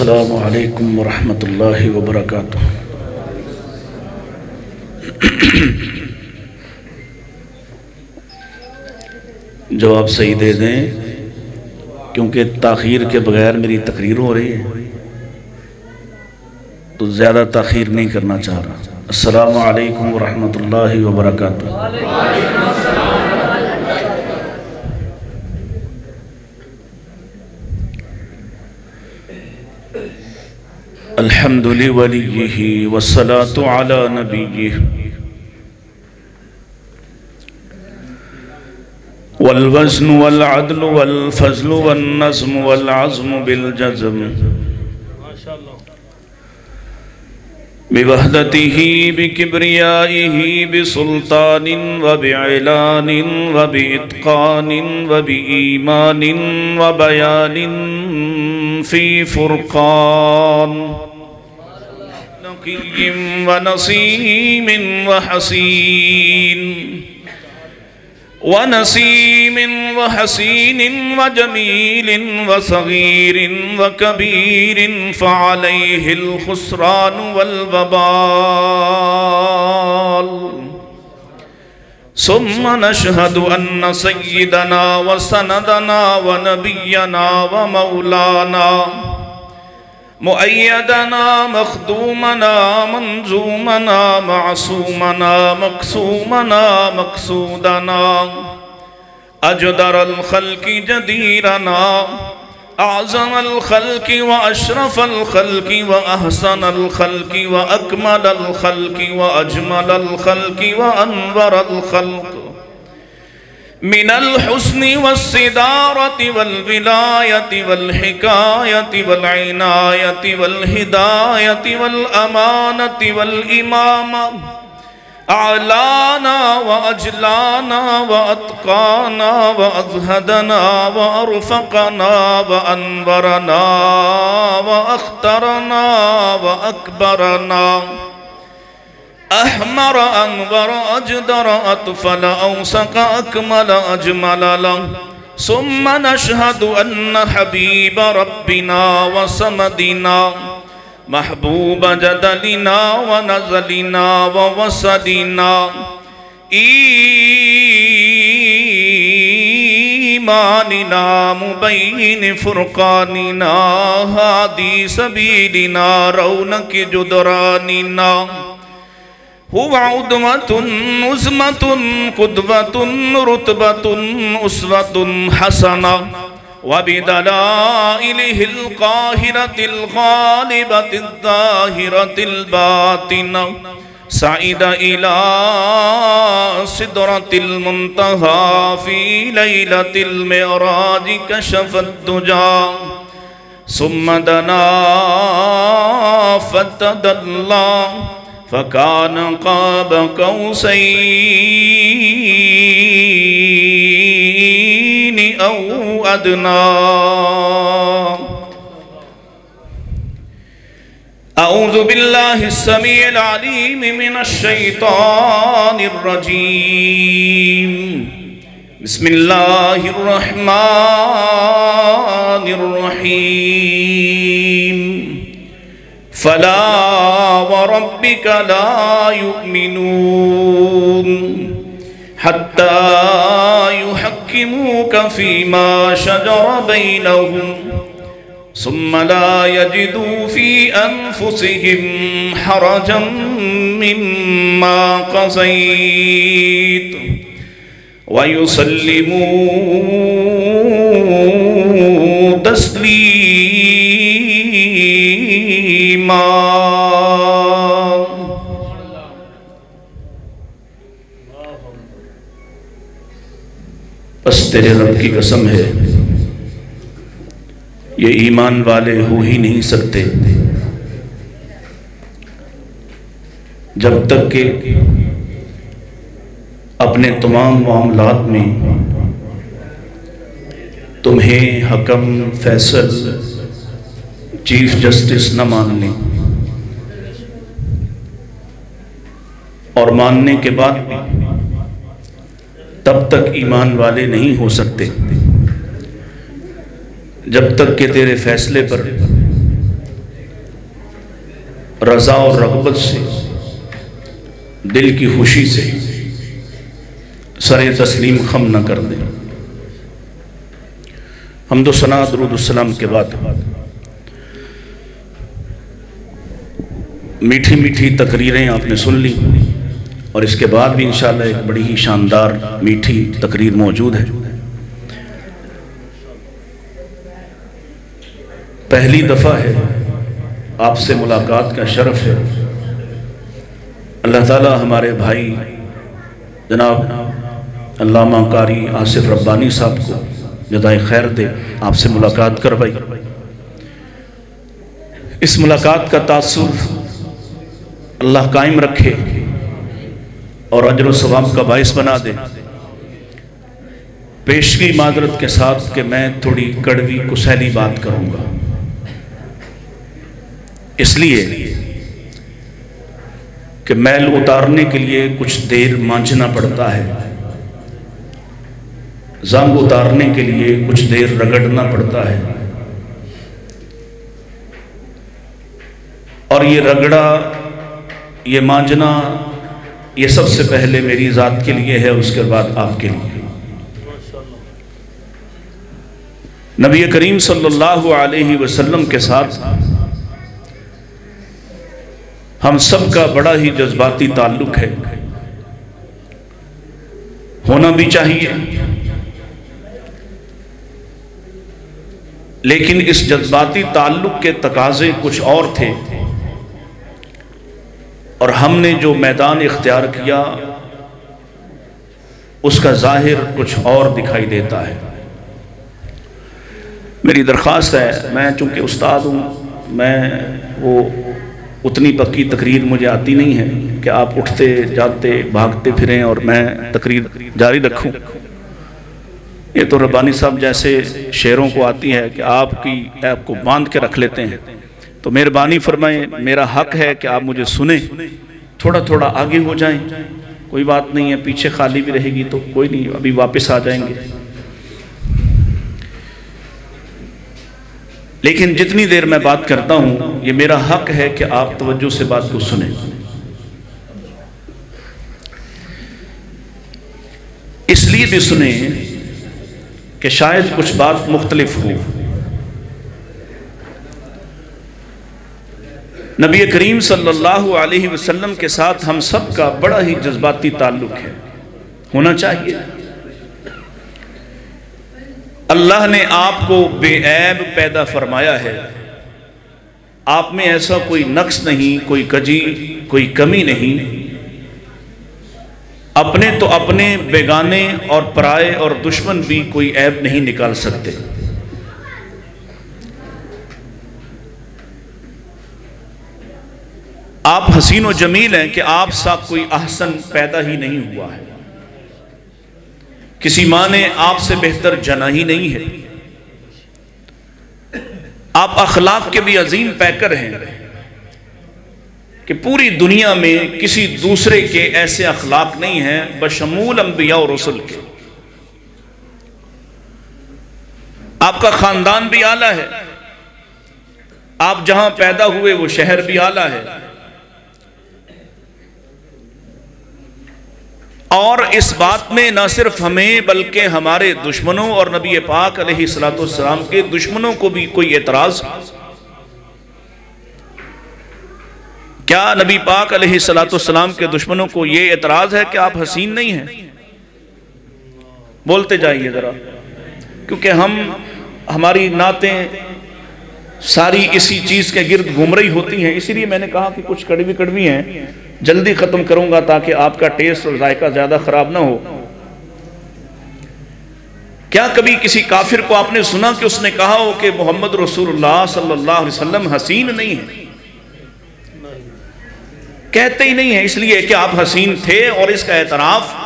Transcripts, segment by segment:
अस्सलामु अलैकुम वरहमतुल्लाहि वबरकातुह। जवाब सही दे दें क्योंकि ताख़ीर के बगैर मेरी तकरीर हो रही है तो ज़्यादा ताख़ीर नहीं करना चाह रहा। अस्सलामु अलैकुम वरहमतुल्लाहि वबरकातुह। अल्हम्दुलिल्लाहि वलिय्यिही वस्सलातु अला नबिय्यिही वल वज़्नु वल अदलु वल फ़ज़्लु वन नज़्मु वल अज़्मु बिल जज़्म बिवहदतिही बिकिब्रियाइही बिसुल्तानिन व बिइलानिन व बिइत्क़ानिन व बिईमानिन व बयानिन फ़ी फ़ुरक़ान नक़िय्यिन व नसीमिन व हसीन व हसीन व जमीलिन व सगीरिन व कबीरिन फ़अलैहिल खुस्रान वल वबाल। सुम्मा नशहदु अन्न सय्यदना व सनदना व नबिय्यना व मौलाना मुअय्यदना मख़दूमना मंजूमना मासूमना मक़सूमना मक़सूदना अजदरल ख़ल्क़ि जदीरना आज़मल ख़ल्क़ि व अशरफ़ल ख़ल्क़ि व अहसनल ख़ल्क़ि व अकमलल ख़ल्क़ि व अजमलल ख़ल्क़ि व अनवरल ख़ल्क़ मिनल हुस्नि वस्सिदारति वल विलायति वल हिकायति वल इनायति वल हिदायति वल अमानति वल इमामा आलाना व अजलाना व अत्क़ाना व अज़हदना व अरफ़क़ना व अनवरना व अख्तरना व अकबरना अहमर अनवर अजदर अतफल औसक अकमल अजमल सुम्मा नशहदु अन्न हबीब रब्बिना व समदिना महबूब जदलिना व नज़लिना व वसलिना ईमानिना मुबय्यिन फ़ुरक़ानिना हादी सबीलिना रौनक जुदरानिना हुवा उद्वतुन उज़्मतुन क़ुद्वतुन रुतबतुन उस्वतुन हसना व बिदलाइलिहिल क़ाहिरतिल ग़ालिबतिल ज़ाहिरतिल बातिना साइदा इला सिदरतिल मुंतहा फ़ी लैलतिल मिअराज कशफ़द दुजा सुम्मा दना फ़तदल्ला फ़कान क़ाब क़ौसैनि औ अदना। अऊज़ु बिल्लाहि स्समीइल अलीम मिनश शैतानिर रजीम। बिस्मिल्लाहिर रहमानिर रहीम। फला व रब्बिक ला युमिनून हत्ता युहक्किमूक फ़ीमा शजर बैनहुम सुम्मा ला यजिदू फ़ी अनफुसिहिम हरजम मिम्मा क़ज़ैत व युसल्लिमू तस्लीमा। बस तेरे रब की कसम है ये ईमान वाले हो ही नहीं सकते जब तक कि अपने तमाम मामलात में तुम्हें हकम फैसल चीफ जस्टिस न मान लें और मानने के बाद भी तब तक ईमान वाले नहीं हो सकते जब तक कि तेरे फैसले पर रज़ा और रग़बत से, दिल की खुशी से सरे तस्लीम खम न कर दें। हम्दो सना दुरूद सलाम के बाद मीठी मीठी तकरीरें आपने सुन ली और इसके बाद भी इंशाअल्लाह एक बड़ी ही शानदार मीठी तकरीर मौजूद है। पहली दफ़ा है आपसे मुलाकात का शरफ है। अल्लाह ताला हमारे भाई जनाब अल्लामा कारी आसिफ रब्बानी साहब को जज़ाए खैर दे, आपसे मुलाकात करवाई। इस मुलाकात का तासुर अल्लाह कायम रखे और अजर व सवाब का बाइस बना दे। पेशगी मादरत के साथ कि मैं थोड़ी कड़वी कुसैली बात करूँगा, इसलिए कि मैल उतारने के लिए कुछ देर मांझना पड़ता है, ज़ंग उतारने के लिए कुछ देर रगड़ना पड़ता है, और ये रगड़ा, ये मांझना, ये सबसे पहले मेरी ज़ात के लिए है, उसके बाद आपके लिए। नबी करीम सल्लल्लाहु अलैहि वसल्लम के साथ हम सब का बड़ा ही जज्बाती ताल्लुक है, होना भी चाहिए, लेकिन इस जज्बाती ताल्लुक के तकाजे कुछ और थे और हमने जो मैदान इख्तियार किया उसका जाहिर कुछ और दिखाई देता है। मेरी दरख्वास्त है, मैं चूँकि उस्ताद हूँ, मैं वो उतनी पक्की तकरीर मुझे आती नहीं है कि आप उठते जाते भागते फिरें और मैं तकरीर जारी रखूं। ये तो रब्बानी साहब जैसे शेरों को आती है कि आपको बांध के रख लेते हैं। तो मेहरबानी फरमाएं, मेरा हक है कि आप मुझे सुने, थोड़ा थोड़ा आगे हो जाएं, कोई बात नहीं है, पीछे खाली भी रहेगी तो कोई नहीं, अभी वापस आ जाएंगे। लेकिन जितनी देर मैं बात करता हूं, ये मेरा हक है कि आप तवज्जो से बात को सुने। इसलिए भी सुने कि शायद कुछ बात मुख्तलिफ हो। नबी करीम सल्लल्लाहु अलैहि वसल्लम के साथ हम सब का बड़ा ही जज्बाती ताल्लुक है, होना चाहिए। अल्लाह ने आपको बेऐब पैदा फरमाया है, आप में ऐसा कोई नक्स नहीं, कोई कजी, कोई कमी नहीं। अपने तो अपने, बेगाने और पराए और दुश्मन भी कोई ऐब नहीं निकाल सकते। आप हसीन और जमील हैं कि आप सा कोई अहसन पैदा ही नहीं हुआ है, किसी माँ ने आपसे बेहतर जना ही नहीं है। आप अखलाक के भी अजीम पैकर हैं कि पूरी दुनिया में किसी दूसरे के ऐसे अखलाक नहीं हैं बशमूल अंबिया और रसूल के। आपका खानदान भी आला है, आप जहां पैदा हुए वो शहर भी आला है, और इस बात में न सिर्फ हमें बल्कि हमारे दुश्मनों और नबी पाक अलैहिस्सलाम के दुश्मनों को भी कोई एतराज। क्या नबी पाक अलैहिस्सलाम के दुश्मनों को ये एतराज है कि आप हसीन नहीं हैं? बोलते जाइए जरा, क्योंकि हमारी नातें सारी इसी चीज के गिर्द घूम रही होती हैं। इसीलिए मैंने कहा कि कुछ कड़वी कड़वी हैं, जल्दी खत्म करूंगा ताकि आपका टेस्ट और जायका ज्यादा खराब ना हो। क्या कभी किसी काफिर को आपने सुना कि उसने कहा हो कि मोहम्मद रसूलुल्लाह सल्लल्लाहु अलैहि वसल्लम हसीन नहीं है? कहते ही नहीं है, इसलिए कि आप हसीन थे और इसका एतराफ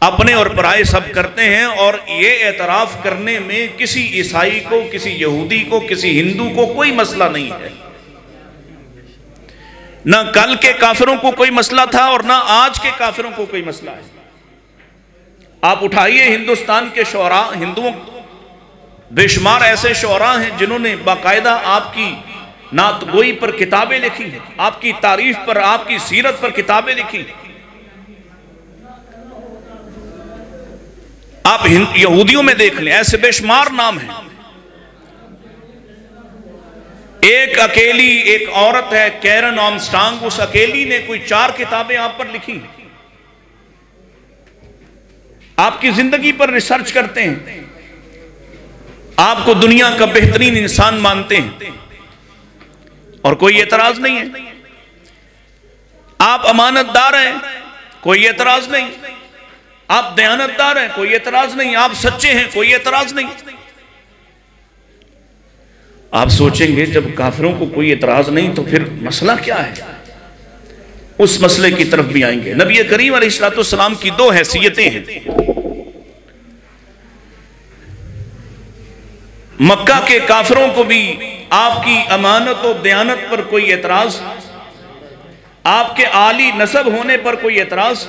अपने और पराए सब करते हैं। और ये एतराफ करने में किसी ईसाई को, किसी यहूदी को, किसी हिंदू को कोई मसला नहीं है। ना कल के काफिरों को कोई मसला था और ना आज के काफिरों को कोई मसला है। आप उठाइए हिंदुस्तान के शोरा, हिंदुओं बेशुमार ऐसे शोरा हैं जिन्होंने बाकायदा आपकी नात गोई पर किताबें लिखी, आपकी तारीफ पर, आपकी सीरत पर किताबें लिखी। आप यहूदियों में देख लें, ऐसे बेशुमार नाम हैं। एक अकेली एक औरत है कैरन आर्मस्ट्रांग, उस अकेली ने कोई 4 किताबें आप पर लिखी। आपकी जिंदगी पर रिसर्च करते हैं, आपको दुनिया का बेहतरीन इंसान मानते हैं और कोई एतराज नहीं है। आप अमानतदार हैं, कोई एतराज नहीं। आप दयानतदार हैं, कोई एतराज नहीं। आप सच्चे हैं, कोई एतराज नहीं। आप सोचेंगे जब काफिरों को कोई एतराज नहीं तो फिर मसला क्या है, उस मसले की तरफ भी आएंगे। नबी करीम अलैहिस्सलाम की 2 हैसियतें हैं। मक्का के काफिरों को भी आपकी अमानत और दयानत पर कोई एतराज, आपके आली नसब होने पर कोई एतराज।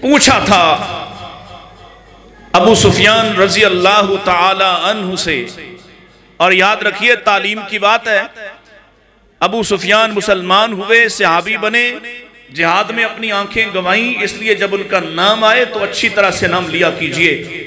पूछा था अबू सुफियान रजी अल्लाह ताला अन्हु से, और याद रखिए तालीम की बात है, अबू सुफियान मुसलमान हुए, सहाबी बने, जिहाद में अपनी आंखें गंवाई, इसलिए जब उनका नाम आए तो अच्छी तरह से नाम लिया कीजिए।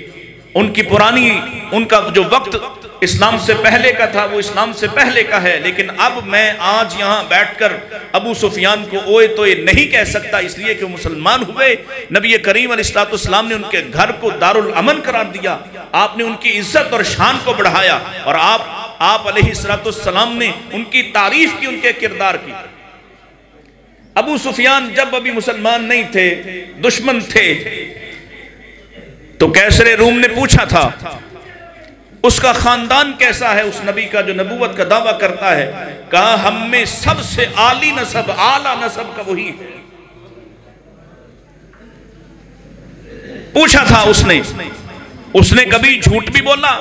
उनकी पुरानी, उनका जो वक्त इस्लाम से पहले का था वो इस्लाम से पहले का है, लेकिन अब मैं आज यहाँ बैठकर अबू सुफियान को ओए तो ये नहीं कह सकता, इसलिए कि वो मुसलमान हुए। नबी करीम अलैहिस्सलाम ने उनके घर को दारुल अमन करार दिया, आपने उनकी इज्जत और शान को बढ़ाया, और आप अलैहिस्सलाम ने उनकी तारीफ की, उनके किरदार की। अबू सुफियान जब अभी मुसलमान नहीं थे, दुश्मन थे, तो कैसरे रूम ने पूछा था उसका खानदान कैसा है, उस नबी का जो नबूवत का दावा करता है। कहा हम में सबसे आली नसब, आला नसब का वही है। पूछा था उसने कभी झूठ भी बोला?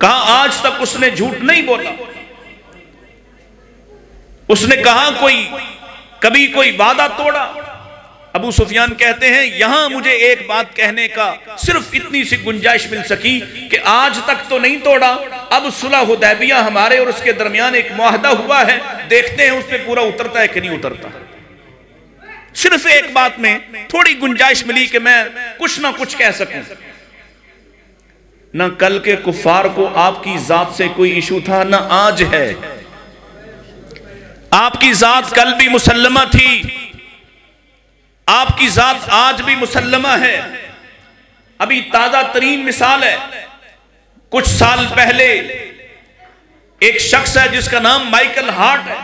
कहा आज तक उसने झूठ नहीं बोला। उसने कहा कभी कोई वादा तोड़ा? अबू सुफियान कहते हैं यहां मुझे एक बात कहने का सिर्फ इतनी सी गुंजाइश मिल सकी कि आज तक तो नहीं तोड़ा, अब सुलह हुदैबिया हमारे और उसके दरमियान एक मुआहदा हुआ है, देखते हैं उस पर पूरा उतरता है कि नहीं उतरता। सिर्फ एक बात में थोड़ी गुंजाइश मिली कि मैं कुछ ना कुछ कह सकूं। ना कल के कुफार को आपकी जात से कोई इशू था, ना आज है। आपकी जात कल भी मुसल्लमा थी, आपकी जात आज भी मुसल्लमा है। अभी ताजा तरीन मिसाल है, कुछ साल पहले एक शख्स है जिसका नाम माइकल हार्ट है,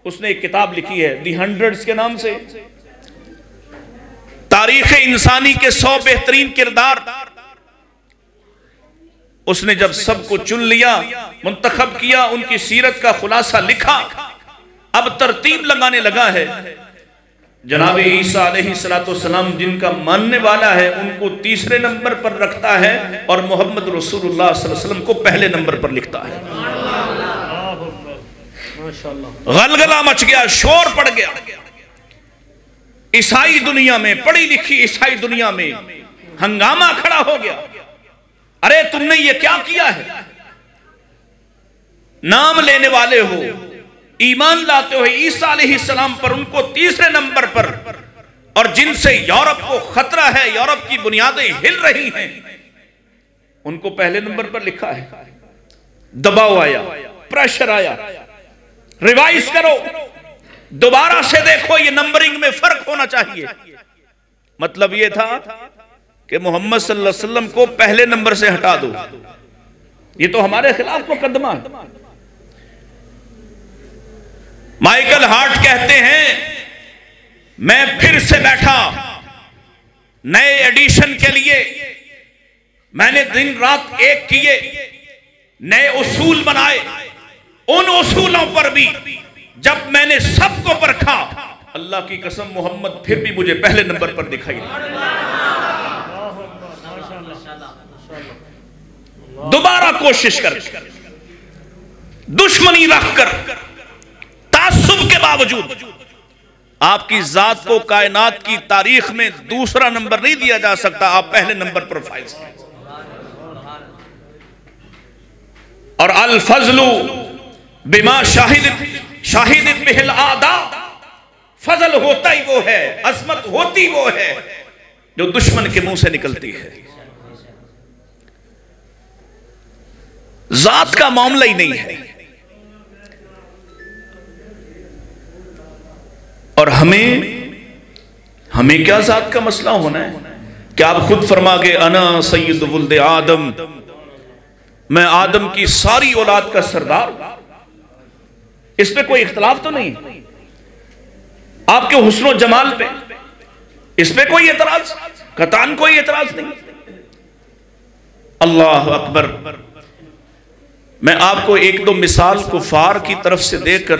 उसने एक किताब लिखी है दी हंड्रेड्स के नाम से, तारीख इंसानी के 100 बेहतरीन किरदार। उसने जब सबको चुन लिया, मुंतखब किया, उनकी सीरत का खुलासा लिखा, अब तरतीब लगाने लगा है। जनाब ईसा अलैहिस्सलाम जिनका मानने वाला है उनको तीसरे नंबर पर रखता है और मोहम्मद रसूलुल्लाह सल्लल्लाहु अलैहि वसल्लम को पहले नंबर पर लिखता है। गलगला मच गया, शोर पड़ गया ईसाई दुनिया में, पढ़ी लिखी ईसाई दुनिया में हंगामा खड़ा हो गया। अरे तुमने ये क्या किया है? नाम लेने वाले हो, ईमान लाते हो ईसा अलैहिस्सलाम पर, उनको तीसरे नंबर पर, और जिनसे यूरोप को खतरा है, यूरोप की बुनियादें हिल रही हैं, उनको पहले नंबर पर लिखा है। दबाव आया, प्रेशर आया, रिवाइज करो, दोबारा से देखो, ये नंबरिंग में फर्क होना चाहिए। मतलब ये था कि मोहम्मद सल्लल्लाहु अलैहि वसल्लम को पहले नंबर से हटा दो। ये तो हमारे खिलाफ मुकदमा है। माइकल हार्ट कहते हैं मैं फिर से बैठा नए एडिशन के लिए, मैंने दिन रात एक किए, नए उसूल बनाए। उन उसूलों पर भी जब मैंने सबको परखा, अल्लाह की कसम मोहम्मद फिर भी मुझे पहले नंबर पर दिखाई दिया। दोबारा कोशिश कर, दुश्मनी रखकर, तासुब के बावजूद आपकी जात को कायनात की तारीख में दूसरा नंबर नहीं दिया जा सकता, आप पहले नंबर पर फाइज हैं। अल फजलु बिमा शाहिद बिहिल आदा, फजल होता ही वो है, अजमत होती वो है जो दुश्मन के मुंह से निकलती है। जात का मामला ही नहीं है। और हमें क्या जात का मसला होना है? क्या आप खुद फरमा गए अना सय्यद वुल्द आदम, मैं आदम की सारी औलाद का सरदार। इस पे कोई इख्तलाफ तो नहीं। आपके हुस्न जमाल पे इस पे कोई एतराज, कतान कोई एतराज नहीं। अल्लाह अकबर। मैं आपको एक दो मिसाल कुफार की तरफ से देकर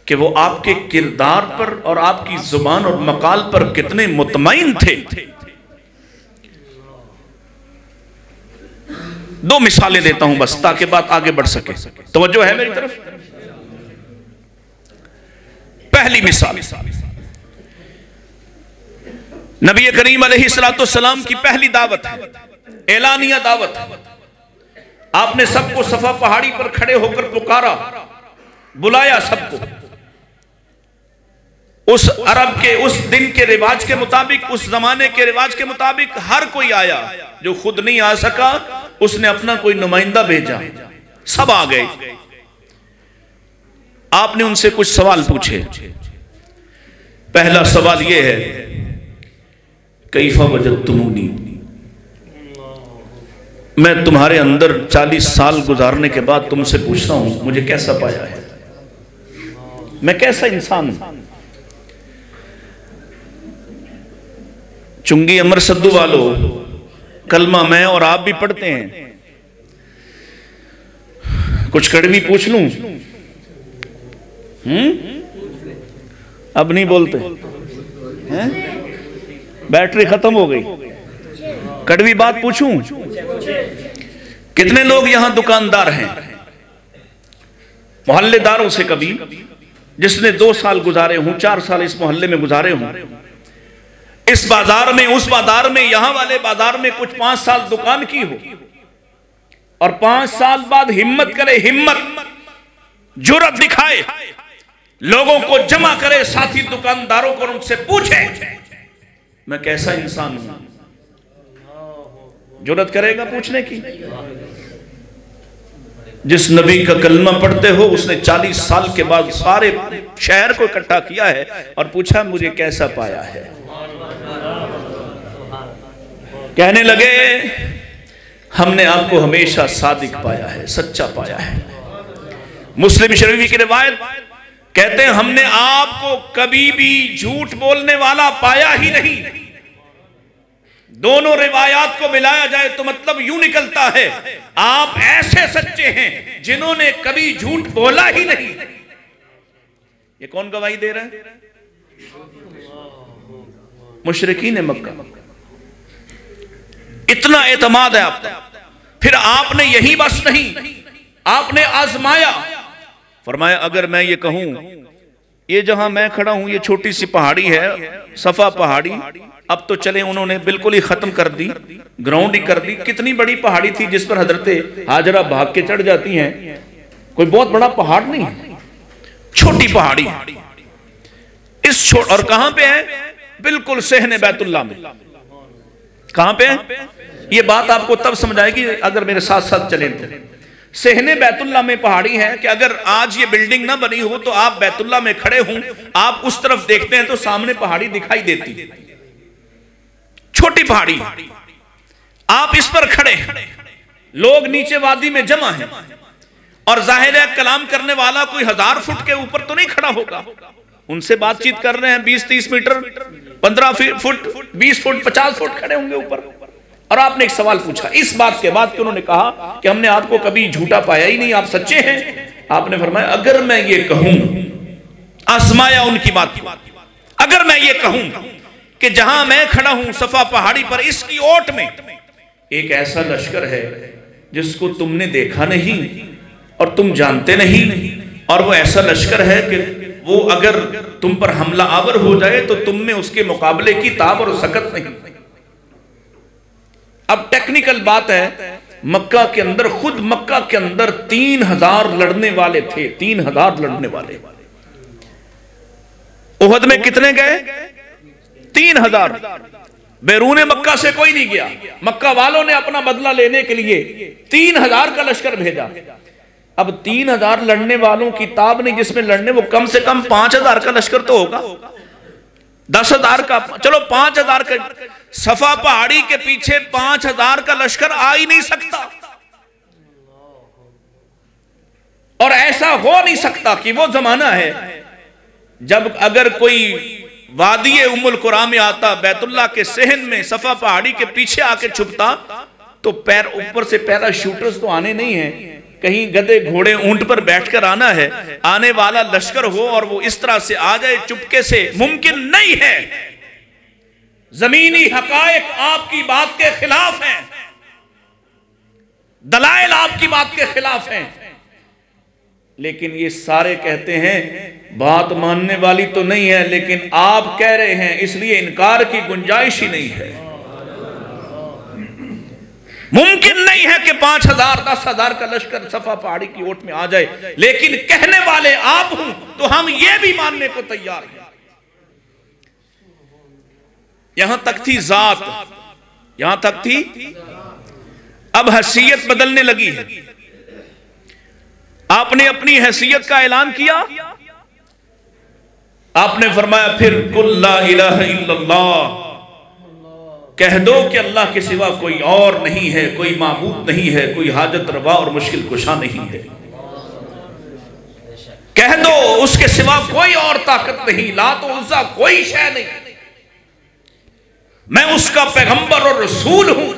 कि वो आपके किरदार पर और आपकी जुबान और मकाल पर कितने मुतमईन थे, दो मिसालें देता हूं बस, ताकि बात आगे बढ़ सके। तवज्जो है मेरी तरफ। पहली मिसाल, नबी करीम अलैहिस्सलाम की पहली दावत है, एलानिया दावत। आपने सबको सफा पहाड़ी पर खड़े होकर पुकारा, बुलाया सबको। उस अरब के उस दिन के रिवाज के मुताबिक, उस जमाने के रिवाज के मुताबिक हर कोई आया। जो खुद नहीं आ सका उसने अपना कोई नुमाइंदा भेजा, सब आ गए। आपने उनसे कुछ सवाल पूछे। पहला सवाल यह है, कैफा वजदतुमूनी, मैं तुम्हारे अंदर 40 साल गुजारने के बाद तुमसे पूछता हूं, मुझे कैसा पाया है, मैं कैसा इंसान हूं। चुंगी अमर सद्दू वालों, कलमा मैं और आप भी पढ़ते हैं, कुछ कड़वी पूछ लूं? अब नहीं बोलते हैं? बैटरी खत्म हो गई। कड़वी बात पूछूं? कितने लोग यहां दुकानदार हैं, मोहल्लेदारों से कभी, जिसने 2 साल गुजारे हूं, 4 साल इस मोहल्ले में गुजारे हूं, इस बाजार में, उस बाजार में, यहां वाले बाजार में कुछ 5 साल दुकान की हो और 5 साल बाद हिम्मत करे, हिम्मत जुर्रत दिखाए, लोगों को जमा करे, साथी दुकानदारों को, उनसे पूछे मैं कैसा इंसान हूं? जुर्रत करेगा पूछने की? जिस नबी का कलमा पढ़ते हो उसने 40 साल के बाद सारे शहर को इकट्ठा किया है और पूछा मुझे कैसा पाया है। कहने लगे हमने आपको हमेशा सादिक पाया है, सच्चा पाया है। मुस्लिम शरीफ की रिवायत कहते हैं हमने आपको कभी भी झूठ बोलने वाला पाया ही नहीं। दोनों रिवायात को मिलाया जाए तो मतलब यूं निकलता है आप ऐसे सच्चे हैं जिन्होंने कभी झूठ बोला ही नहीं। ये कौन गवाही दे रहा है? मुशरिकीन मक्का। इतना एतमाद है आपका। फिर आपने यही बस नहीं, आपने आजमाया। फरमाया अगर मैं ये कहूं ये जहां मैं खड़ा हूं ये छोटी सी पहाड़ी है, सफा पहाड़ी, अब तो चले उन्होंने बिल्कुल ही खत्म कर दी, ग्राउंड ही कर दी। कितनी बड़ी पहाड़ी थी जिस पर हजरते हाजरा भाग के चढ़ जाती हैं, कोई बहुत बड़ा पहाड़ नहीं, छोटी पहाड़ी। इस और कहां पे है? बिल्कुल सहने बैतुल्लाह में। कहां पे है? ये बात आपको तब समझ आएगी अगर मेरे साथ साथ चले थे। सहने बैतुल्लाह में पहाड़ी है कि अगर आज ये बिल्डिंग ना बनी हो तो आप बैतुल्लाह में खड़े हों, आप उस तरफ देखते हैं तो सामने पहाड़ी दिखाई देती, छोटी पहाड़ी, आप इस पर खड़े, लोग नीचे वादी में जमा हैं और जाहिर है कलाम करने वाला कोई 1000 फुट के ऊपर तो नहीं खड़ा होगा। उनसे बातचीत कर रहे हैं 20-30 मीटर, 15 फुट, 20 फुट, 50 फुट खड़े होंगे ऊपर। और आपने एक सवाल पूछा इस बात के बाद कि उन्होंने कहा कि हमने आपको कभी झूठा पाया ही नहीं, आप सच्चे हैं। आपने फरमाया अगर मैं ये कहूं, आजमाया उनकी बात, अगर मैं ये कहूं कि जहां मैं खड़ा हूं सफा पहाड़ी पर, इसकी ओट में एक ऐसा लश्कर है जिसको तुमने देखा नहीं और तुम जानते नहीं, और वो ऐसा लश्कर है कि वो अगर तुम पर हमला आवर हो जाए तो तुम में उसके मुकाबले की ताब और सकत नहीं। अब टेक्निकल बात है, मक्का के अंदर, खुद मक्का के अंदर 3000 लड़ने वाले थे, 3000 लड़ने वाले। उहद में कितने गए? 3000। बैरून मक्का से कोई नहीं गया। मक्का वालों ने अपना बदला लेने के लिए 3000 का लश्कर भेजा। अब 3000 लड़ने वालों की ताब नहीं जिसमें लड़ने, वो कम से कम 5000 का लश्कर तो होगा, 10,000 का, चलो 5000 का। सफा पहाड़ी के पीछे 5000 का लश्कर आ ही नहीं सकता, और ऐसा हो नहीं सकता कि वो जमाना है जब अगर कोई वादी उम्मुल कुरा में आता, बैतुल्लाह के सहन में सफा पहाड़ी के पीछे आके छुपता, तो पैर ऊपर से पैराशूटर्स तो आने नहीं है, कहीं गधे घोड़े ऊंट पर बैठकर आना है, आने वाला लश्कर हो और वो इस तरह से आ जाए चुपके से, मुमकिन नहीं है। जमीनी हकायक आपकी बात के खिलाफ हैं, दलाइल आपकी बात के खिलाफ हैं, लेकिन ये सारे कहते हैं बात मानने वाली तो नहीं है, लेकिन आप कह रहे हैं इसलिए इनकार की गुंजाइश ही नहीं है। मुमकिन नहीं है कि 5000 10,000 का लश्कर सफा पहाड़ी की ओट में आ जाए, लेकिन कहने वाले आप हूं तो हम ये भी मानने को तैयार हैं। यहां तक थी जात, यहां तक थी। अब हैसियत बदलने लगी है। आपने अपनी हैसियत का ऐलान किया, आपने फरमाया फिर कुल ला इलाहा इल्लल्लाह, कह दो कि अल्लाह के सिवा कोई और नहीं है, कोई माबूद नहीं है, कोई हाजत रवा और मुश्किल कुशा नहीं है। कह दो उसके सिवा कोई और ताकत नहीं, ला तो उज़्ज़ा कोई शय नहीं, मैं उसका पैगंबर और रसूल हूं।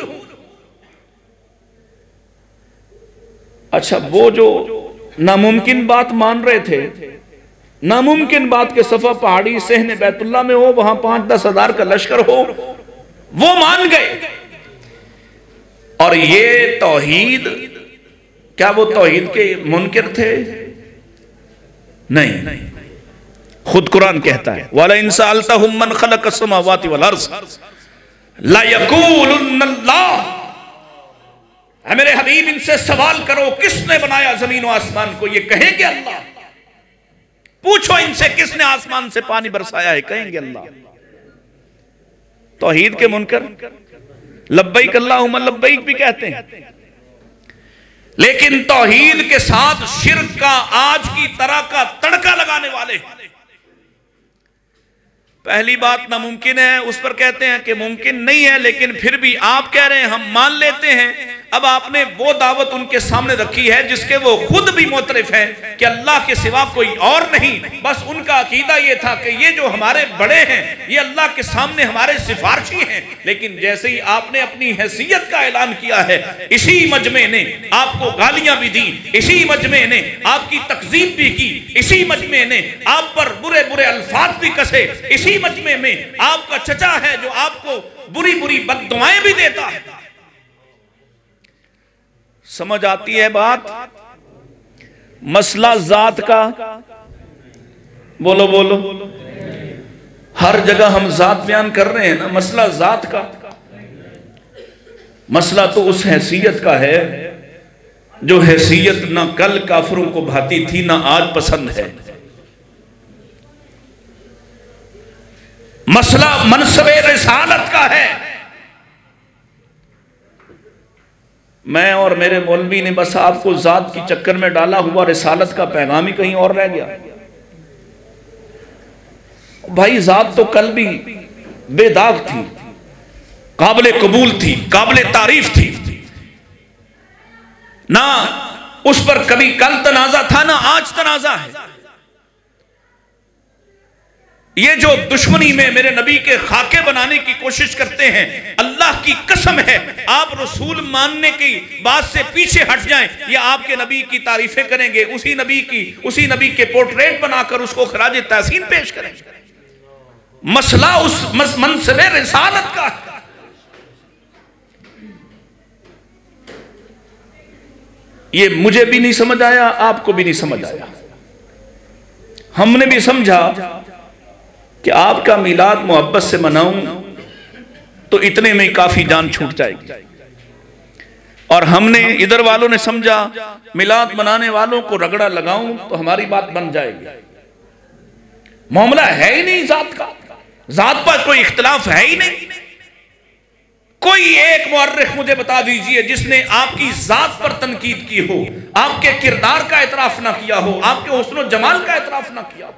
अच्छा, वो जो नामुमकिन बात मान रहे थे, नामुमकिन बात के सफा पहाड़ी सहने बैतुल्लाह में हो, वहां 5-10 हजार का लश्कर हो, वो मान गए। और ये तौहीद, क्या वो तौहीद के मुनकिर थे? नहीं, खुद कुरान कहता है वाला इन सअल्तहुम मन खलक़स समावाति वल अर्ज़ ला यक़ूलुन्नल्लाह, है मेरे हबीब इनसे सवाल करो किसने बनाया जमीन और आसमान को, ये कहेंगे अल्लाह। पूछो इनसे किसने आसमान से पानी बरसाया है, कहेंगे अल्लाह। तौहीद के मुनकर लब्बैक अल्लाहुम्मा लब्बैक भी कहते हैं, लेकिन तौहीद के साथ शिर्क का आज की तरह का तड़का लगाने वाले। पहली बात नामुमकिन है, उस पर कहते हैं कि मुमकिन नहीं है, लेकिन फिर भी आप कह रहे हैं हम मान लेते हैं। अब आपने वो दावत उनके सामने रखी है जिसके वो खुद भी मोतरिफ हैं कि अल्लाह के सिवा कोई और नहीं, बस उनका अकीदा ये था कि ये जो हमारे बड़े हैं ये अल्लाह के सामने हमारे सिफारशी हैं। लेकिन जैसे ही आपने अपनी हैसियत का ऐलान किया है, इसी मजमे ने आपको गालियां भी दी, इसी मजमे ने आपकी तकजीब भी की, इसी मजमे ने आप पर बुरे बुरे अल्फाज भी कसे, इसी मजमे में आपका चचा है जो आपको बुरी बुरी बद्दुआएं भी देता है। समझ आती है बात? मसला जात का, बोलो बोलो, हर जगह हम जात बयान कर रहे हैं ना, मसला जात का। मसला तो उस हैसियत का है जो हैसियत ना कल काफिरों को भाती थी ना आज पसंद है। मसला मनसबे रिसालत का है। मैं और मेरे मौलवी ने बस आपको जात की चक्कर में डाला हुआ, रिसालत का पैगाम ही कहीं और रह गया। भाई जात तो कल भी बेदाग थी, काबिल कबूल थी, काबिल तारीफ थी ना, उस पर कभी कल तनाजा था ना आज तनाजा है। ये जो दुश्मनी में मेरे नबी के खाके बनाने की कोशिश करते हैं, अल्लाह की कसम है आप रसूल मानने की बात से पीछे हट जाएं, या आपके नबी की तारीफें करेंगे, उसी नबी के पोर्ट्रेट बनाकर उसको खराज तहसीन पेश करेंगे। मसला उस मनसबे रिसालत का। ये मुझे भी नहीं समझ आया, आपको भी नहीं समझ आया। हमने भी समझा कि आपका मिलाद मोहब्बत से मनाऊं तो इतने में काफी जान छूट जाएगी। और हमने इधर वालों ने समझा मिलाद मनाने वालों को रगड़ा लगाऊं तो हमारी बात बन जाएगी। मामला है ही नहीं जात का, जात पर कोई इख्तिलाफ है ही नहीं। कोई एक मुअर्रिख मुझे बता दीजिए जिसने आपकी जात पर तनकीद की हो, आपके किरदार का एतराफ ना किया हो, आपके हुस्न जमाल का एतराफ ना किया हो।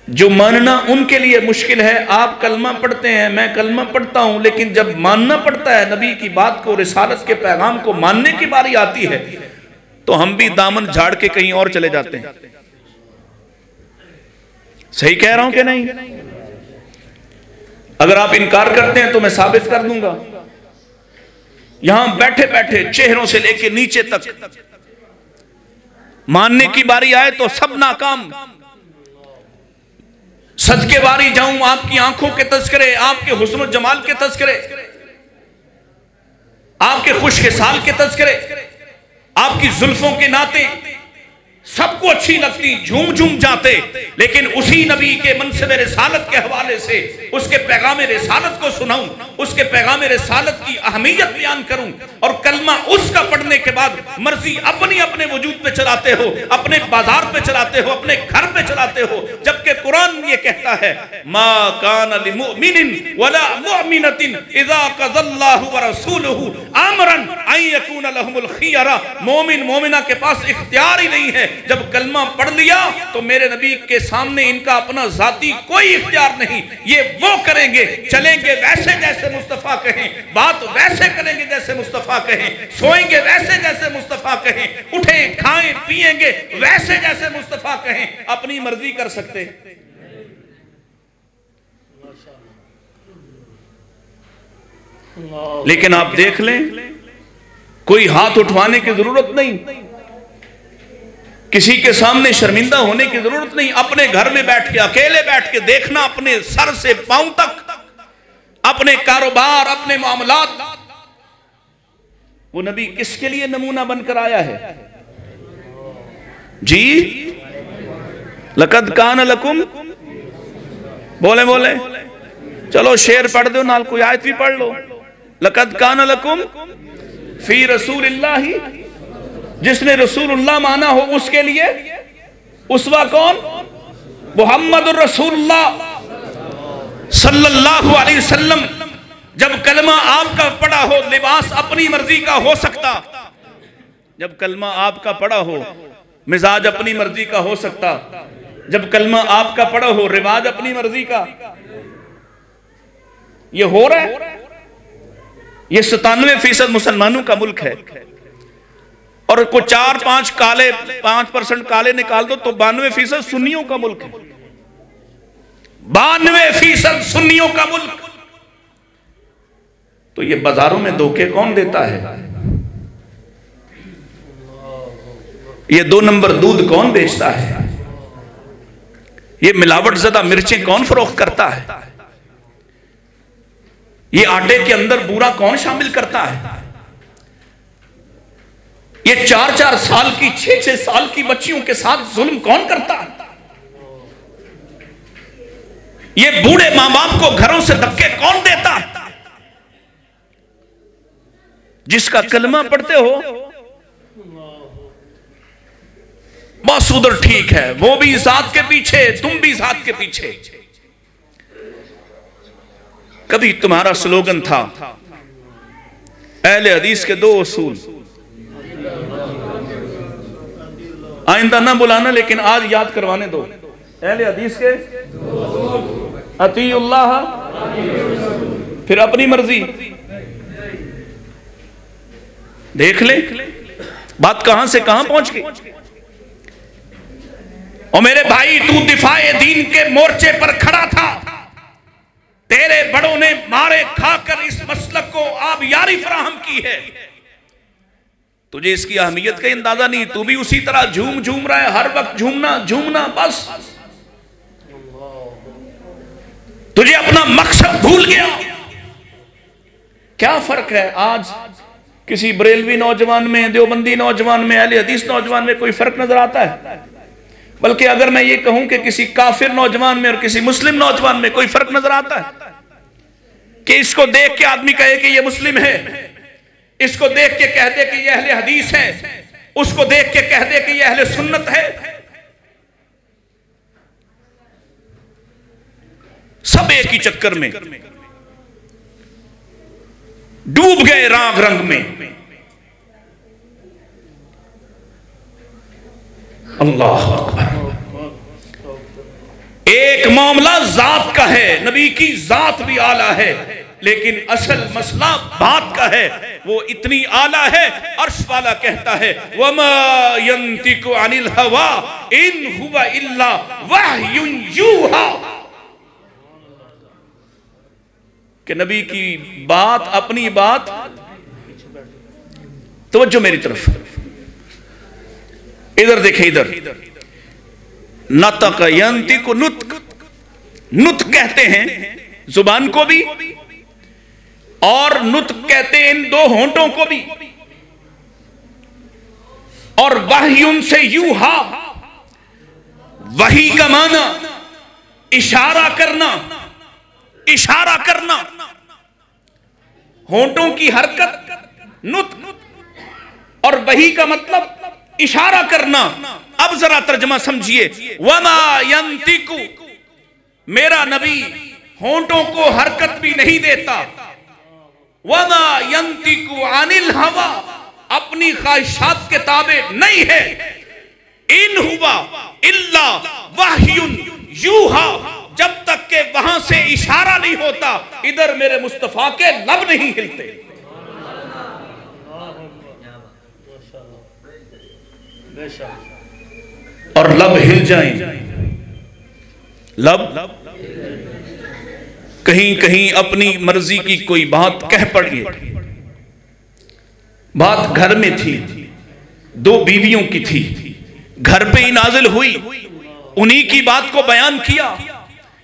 जो मानना उनके लिए मुश्किल है। आप कलमा पढ़ते हैं, मैं कलमा पढ़ता हूं, लेकिन जब मानना पड़ता है नबी की बात को, रिसालत के पैगाम को मानने की बारी आती है तो हम भी दामन झाड़ के कहीं और चले जाते हैं। सही कह रहा हूं कि नहीं? अगर आप इनकार करते हैं तो मैं साबित कर दूंगा। यहां बैठे बैठे चेहरों से लेकर नीचे तक मानने की बारी आए तो सब नाकाम। सदके बारी जाऊं, आपकी आंखों के तस्करे, आपके हुस्न जमाल के तस्करे, आपके खुशकिसाल के तस्करे, आपकी जुल्फों के नाते सबको अच्छी लगती, झूम झूम जाते, लेकिन उसी नबी के मनसब रिसालत के हवाले से उसके पैगाम रिसालत को सुनाऊं, उसके पैगाम रिसालत की अहमियत बयान करूं, और कलमा उसका पढ़ने के बाद मर्जी अपनी अपने वजूद पे चलाते हो, अपने बाजार पे चलाते हो, अपने घर पे चलाते हो, जबकि कुरान ये कहता है मा कान लिमुमिनिन वला मुमिनतिन इज़ा क़ज़ल्लाहु व रसूलुहु अमरन अन यकून लहुमुल खियरा। मोमिन मोमिना के पास इख्तियार ही नहीं है। जब कलमा पढ़ लिया तो मेरे नबी के सामने इनका अपना जाती कोई इख्तियार नहीं। ये वो करेंगे, चलेंगे वैसे जैसे मुस्तफा कहें, बात वैसे करेंगे जैसे मुस्तफा कहें, सोएंगे वैसे जैसे मुस्तफा कहें, उठें खाएं पिएंगे वैसे जैसे मुस्तफा कहें। अपनी मर्जी कर सकते। लेकिन आप देख लें, कोई हाथ उठवाने की जरूरत नहीं, किसी के सामने शर्मिंदा होने की जरूरत नहीं। अपने घर में बैठ के, अकेले बैठ के देखना, अपने सर से पांव तक, अपने कारोबार, अपने मामलात। वो नबी किसके लिए नमूना बनकर आया है जी? लक़द कान लकुम, बोले बोले, चलो शेर पढ़ दो, नाल कोई आयत भी पढ़ लो। लक़द कान लकुम फी रसूलिल्लाहि, जिसने रसूलुल्लाह माना हो उसके लिए उसवा कौन? मुहम्मदुर रसूलुल्लाह सल्लल्लाहु अलैहि वसल्लम। जब कलमा आपका पढ़ा हो, लिबास अपनी मर्जी का हो सकता। जब कलमा आपका पढ़ा हो, मिजाज अपनी मर्जी का हो सकता। जब कलमा आपका पढ़ा हो, रिवाज अपनी मर्जी का। ये हो रहा है। ये 97% मुसलमानों का मुल्क है, और को 4-5% काले निकाल दो तो 92% सुन्नियों का मुल्क है। 92% सुन्नियों का मुल्क। तो ये बाजारों में धोखे कौन देता है? ये 2 नंबर दूध कौन बेचता है? ये मिलावट ज़दा मिर्चें कौन फरोख्त करता है? ये आटे के अंदर बूरा कौन शामिल करता है? ये 4-4 साल की, 6-6 साल की बच्चियों के साथ जुल्म कौन करता है? ये बूढ़े मां बाप को घरों से धक्के कौन देता है? जिसका कलमा पढ़ते हो बस उधर ठीक है, वो भी जात के पीछे, तुम भी जात के पीछे। कभी तुम्हारा स्लोगन था अहले हदीस के 2 उसूल। आइंदा ना बुलाना, लेकिन आज याद करवाने दो। अहले हदीस के अतीउल्लाह, फिर अपनी मर्जी। देख ले बात कहां से कहां पहुंच गई। और मेरे भाई, तू दिफाए दीन के मोर्चे पर खड़ा था, तेरे बड़ों ने मारे खाकर इस मसलक को आप यारी फराहम की है। तुझे इसकी अहमियत का अंदाजा नहीं, तू भी उसी तरह झूम झूम रहा है, हर वक्त झूमना झूमना बस। तुझे अपना मकसद भूल गया। क्या फर्क है आज किसी बरेलवी नौजवान में, देवबंदी नौजवान में, अहले हदीस नौजवान में कोई फर्क नजर आता है? बल्कि अगर मैं ये कहूं कि किसी काफिर नौजवान में और किसी मुस्लिम नौजवान में कोई फर्क नजर आता है? कि इसको देख के आदमी कहे कि ये मुस्लिम है, इसको देख के कह दे कि ये अहले हदीस है, उसको देख के कह दे कि ये अहले सुन्नत है। सब एक ही चक्कर में डूब गए राग रंग में। अल्लाह अकबर। एक मामला जात का है, नबी की जात भी आला है, लेकिन असल मसला बात का है, वो इतनी आला है, अर्श वाला कहता है वमा यंतिकु अनिल हवा इन हुवा इल्ला वह्युन यूहा, कि नबी की बात अपनी बात। तवज्जो मेरी तरफ, इधर देखें, इधर नतक यंतिकु नुतक, नुतक कहते हैं जुबान को भी, और नुतक कहते हैं इन दो होंठों को भी, और वह्युन से यूहा, वही का माना इशारा करना, इशारा करना, होंठों की हरकत नुतक, और वही का मतलब इशारा करना। अब जरा तर्जमा समझिए, वमा यंतिकु, मेरा नबी होंठों को हरकत भी नहीं देता, वमा यंतिकु अनिल हवा, अपनी ख्वाहिशात के ताबे नहीं है, इन हुवा इल्ला वह्युन यूहा, जब तक के वहां से इशारा नहीं होता, इधर मेरे मुस्तफा के लब नहीं हिलते। और लब हिल जाएं, लब कहीं कहीं अपनी मर्जी की कोई बात कह पड़ी, बात घर में थी, दो बीवियों की थी, घर पे ही नाजिल हुई, उन्हीं की बात को बयान किया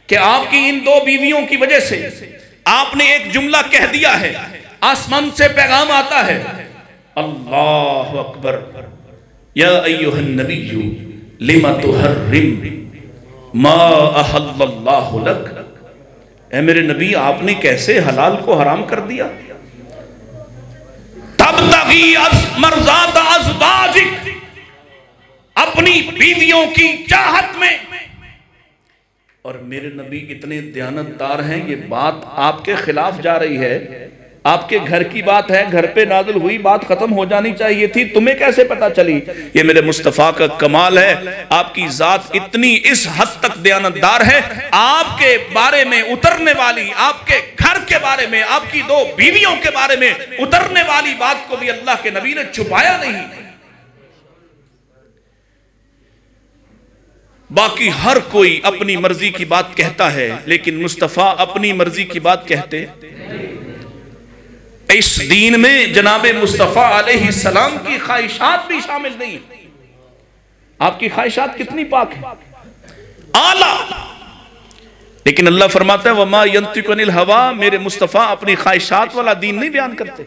कि आपकी इन दो बीवियों की वजह से आपने एक जुमला कह दिया है, आसमान से पैगाम आता है, अल्लाह अकबर, या अय्युहन नबिय्यु लिमा तुहर्रिम मा अहल्लल्लाहु लक, ऐ मेरे नबी आपने कैसे हलाल को हराम कर दिया। तबतगी मर्ज़ात अज़वाजिक, अपनी बीवियों की चाहत में। और मेरे नबी इतने दयानतदार हैं, ये बात आपके खिलाफ जा रही है, आपके घर की बात है, घर पे नाज़िल हुई बात खत्म हो जानी चाहिए थी, तुम्हें कैसे पता चली। ये मेरे मुस्तफ़ा का कमाल है, आपकी जात इतनी इस हद तक दयानतदार है, आपके बारे में उतरने वाली, आपके घर के बारे में, आपकी दो बीवियों के बारे में उतरने वाली बात को भी अल्लाह के नबी ने छुपाया नहीं। बाकी हर कोई अपनी मर्जी की बात कहता है, लेकिन मुस्तफ़ा अपनी मर्जी की बात कहते। इस दीन में जनाबे मुस्तफ़ा अलैहिस्सलाम की ख्वाहिशात भी शामिल नहीं। आपकी ख्वाहिशात कितनी पाक है, आला, लेकिन अल्लाह फरमाता है वमा यंतिकु अनिल हवा, मेरे मुस्तफ़ा अपनी ख्वाहिशात वाला दीन नहीं बयान करते।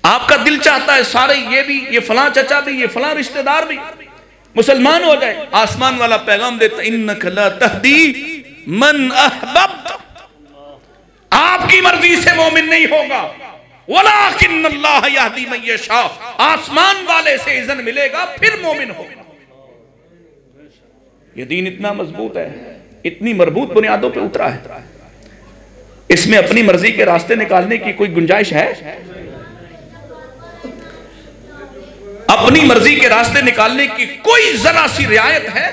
आपका दिल चाहता है सारे ये भी, ये फलां चचा भी, ये फलां रिश्तेदार भी मुसलमान हो जाए, आसमान वाला पैगाम देता इन्नका ला तहदी मन अहबब्त, आपकी मर्जी से मोमिन नहीं होगा, वलाकिन्नल्लाह यहदी मन यशा, आसमान वाले से इज़्न मिलेगा फिर मोमिन होगा। ये दीन इतना मजबूत है, इतनी मजबूत बुनियादों पे उतरा है, इसमें अपनी मर्जी के रास्ते निकालने की कोई गुंजाइश है? अपनी मर्जी के रास्ते निकालने की कोई जरा सी रियायत है?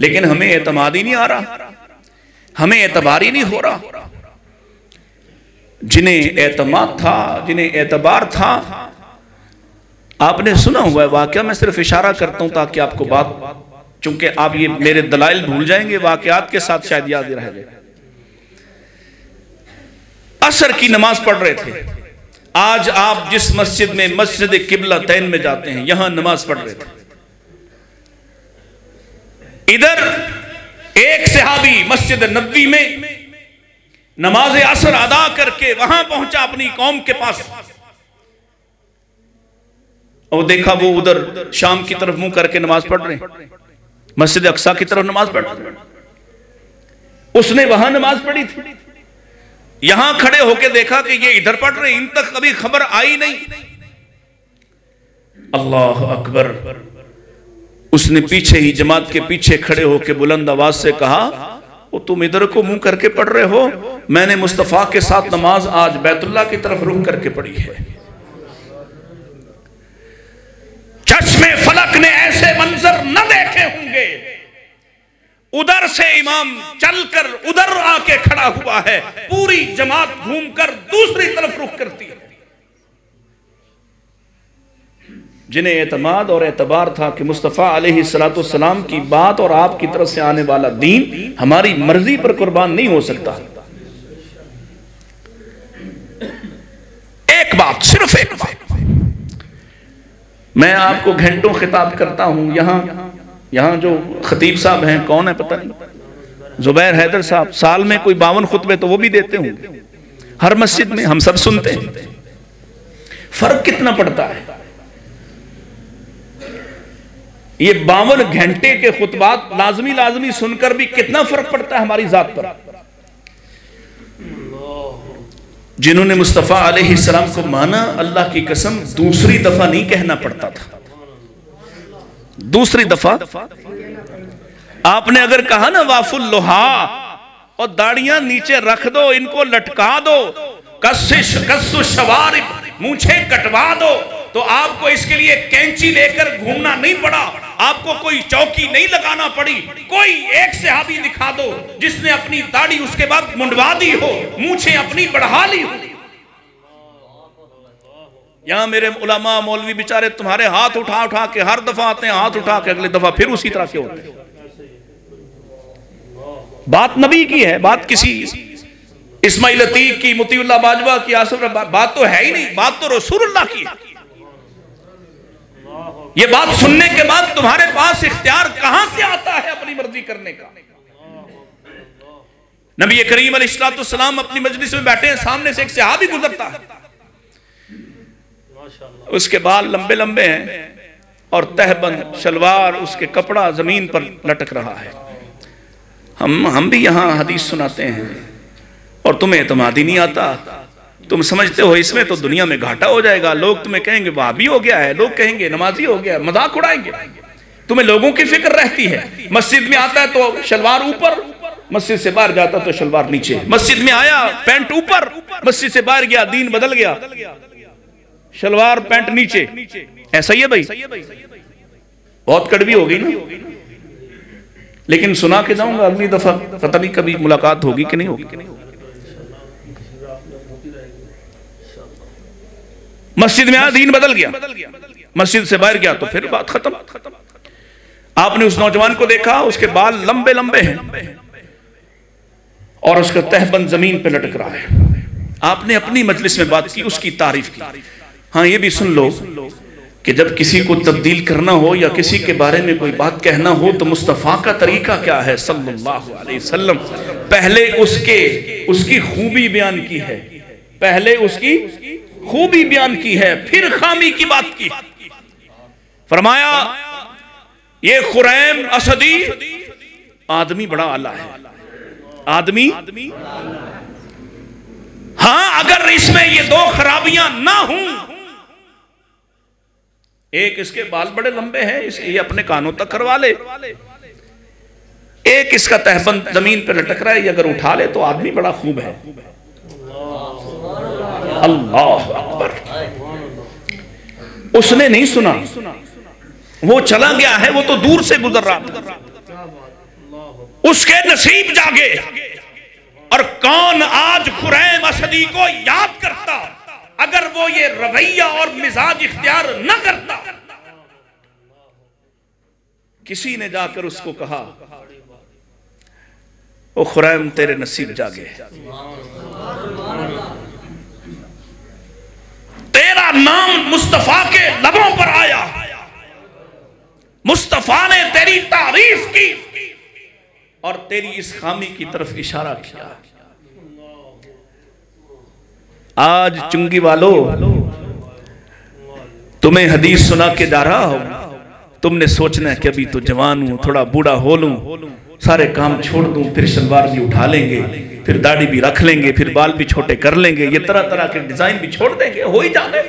लेकिन हमें एतमाद ही नहीं आ रहा, हमें एतबार ही नहीं हो रहा। जिन्हें एतमाद था, जिन्हें एतबार था, आपने सुना हुआ है वाकया, मैं सिर्फ इशारा करता हूं ताकि आपको बात, चूंकि आप ये मेरे दलाइल भूल जाएंगे, वाकयात के साथ शायद याद रह जाए। असर की नमाज पढ़ रहे थे, आज आप जिस मस्जिद में मस्जिद किबला तैन में जाते हैं, यहां नमाज पढ़ रहे थे। इधर एक सहाबी मस्जिद नबवी में नमाज असर अदा करके वहां पहुंचा अपनी कौम के पास, और देखा वो उधर शाम की तरफ मुंह करके नमाज पढ़ रहे हैं, मस्जिद अक्सा की तरफ नमाज पढ़ रहे हैं। उसने वहां नमाज पढ़ी थी, यहां खड़े होकर देखा कि ये इधर पढ़ रहे, इन तक कभी खबर आई नहीं। अल्लाह अकबर। उसने पीछे ही जमात के पीछे खड़े होकर बुलंद आवाज से कहा, वो तुम इधर को मुंह करके पढ़ रहे हो, मैंने मुस्तफा के साथ नमाज आज बैतुल्लाह की तरफ रुख करके पढ़ी है। चश्मे फलक ने ऐसे मंजर न देखे होंगे। उधर से इमाम चलकर उधर आके खड़ा हुआ है, पूरी जमात घूमकर दूसरी तरफ रुख करती है। जिन्हें एतमाद और एतबार था कि मुस्तफ़ा अलैहिस्सलाम की बात और आपकी तरफ से आने वाला दीन हमारी मर्जी पर कुर्बान नहीं हो सकता। एक बात, सिर्फ एक बात, मैं आपको घंटों खिताब करता हूं। यहां जो खतीब साहब हैं, कौन है पता नहीं, जुबैर हैदर साहब, साल में कोई 52 खुतबे तो वो भी देते होंगे हर मस्जिद में, हम सब सुनते हैं। फर्क कितना पड़ता है? ये 52 घंटे के खुतबात लाजमी सुनकर भी कितना फर्क पड़ता है हमारी जात पर। जिन्होंने मुस्तफा अलैहिस्सलाम को माना, अल्लाह की कसम दूसरी दफा नहीं कहना पड़ता था। दूसरी दफा आपने अगर कहा ना वाफुल लोहा, और दाढ़ियां नीचे रख दो, इनको लटका दो, कस्सु शवारिब, मूंछें कटवा दो, तो आपको इसके लिए कैंची लेकर घूमना नहीं पड़ा, आपको कोई चौकी नहीं लगाना पड़ी। कोई एक सहाबी दिखा दो जिसने अपनी दाढ़ी उसके बाद मुंडवा दी हो, मूंछें अपनी बढ़ा ली हो। यहां मेरे उलमा मौलवी बेचारे तुम्हारे हाथ उठा उठा के हर दफा आते हैं, हाथ उठा के अगले दफा फिर उसी तरह के होते हैं। बात नबी की है, बात किसी इस्माइल अतीक की, मुतीउल्लाह बाजवा की, आसफ, बात तो है ही नहीं, बात तो रसूलुल्लाह की है। ये बात सुनने के बाद तुम्हारे पास इख्तियार कहां से आता है अपनी मर्जी करने का? नबी करीम अलैहिस्सलाम अपनी मजलिस में बैठे हैं, सामने से एक सहाबी गुजरता है, उसके बाल लंबे लंबे हैं और तहबंद शलवार, उसके कपड़ा जमीन पर लटक रहा है। हम भी यहां हदीस सुनाते हैं और तुम्हें एतमाद ही नहीं आता। तुम समझते हो इसमें तो दुनिया में घाटा हो जाएगा, लोग तुम्हें कहेंगे वहाबी हो गया है, लोग कहेंगे नमाजी हो गया, मजाक उड़ाएंगे। तुम्हें लोगों की फिक्र रहती है। मस्जिद में आता है तो शलवार ऊपर, मस्जिद से बाहर जाता तो शलवार नीचे, मस्जिद में आया पैंट ऊपर, मस्जिद से बाहर गया दीन बदल गया, शलवार पैंट नीचे। ऐसा ही है भाई, बहुत कड़वी हो गई ना। लेकिन सुना के जाऊंगा अगली दफा, पता नहीं कभी मुलाकात होगी कि नहीं होगी। मस्जिद में आया दीन बदल गया, मस्जिद से बाहर गया तो फिर बात खत्म। आपने उस नौजवान को देखा, उसके बाल लंबे लंबे हैं और उसका तहबंद जमीन पे लटक रहा है। आपने अपनी मजलिस में बात की, उसकी तारीफ की। हाँ, ये भी सुन लो कि जब किसी को तब्दील करना हो या किसी के बारे में कोई बात कहना हो तो मुस्तफ़ा का तरीका क्या है सल्लल्लाहु अलैहि वसल्लम। पहले उसकी खूबी बयान की है, पहले उसकी खूबी बयान की है, फिर खामी की बात की। फरमाया ये खुरैम असदी आदमी बड़ा आला है, आदमी। हाँ, अगर इसमें ये 2 खराबियां ना हों, एक इसके बाल बड़े लंबे हैं, ये अपने कानों तक करवा ले, एक इसका तहबंद जमीन पर लटक रहा है, ये अगर उठा ले तो आदमी बड़ा खूब है। अल्लाह अकबर। उसने नहीं सुना, वो चला गया है, वो तो दूर से गुजर रहा था। उसके नसीब जागे। और कौन आज खुरैम असदी को याद करता अगर वो ये रवैया और मिजाज इख्तियार न करता? किसी ने जाकर उसको कहा, ओ खुरैम तेरे नसीब जागे, तेरा नाम मुस्तफा के लबों पर आया, मुस्तफा ने तेरी तारीफ की और तेरी इस खामी की तरफ इशारा किया। आज चुंगी वालों, तुम्हें हदीस सुना के जा रहा हूं, तुमने सोचना है कि अभी तो जवान हूं, थोड़ा बूढ़ा हो लूं, सारे काम छोड़ दूं, फिर शलवार भी उठा लेंगे, फिर दाढ़ी भी रख लेंगे, फिर बाल भी छोटे कर लेंगे, ये तरह तरह के डिजाइन भी छोड़ देंगे, हो ही जाने।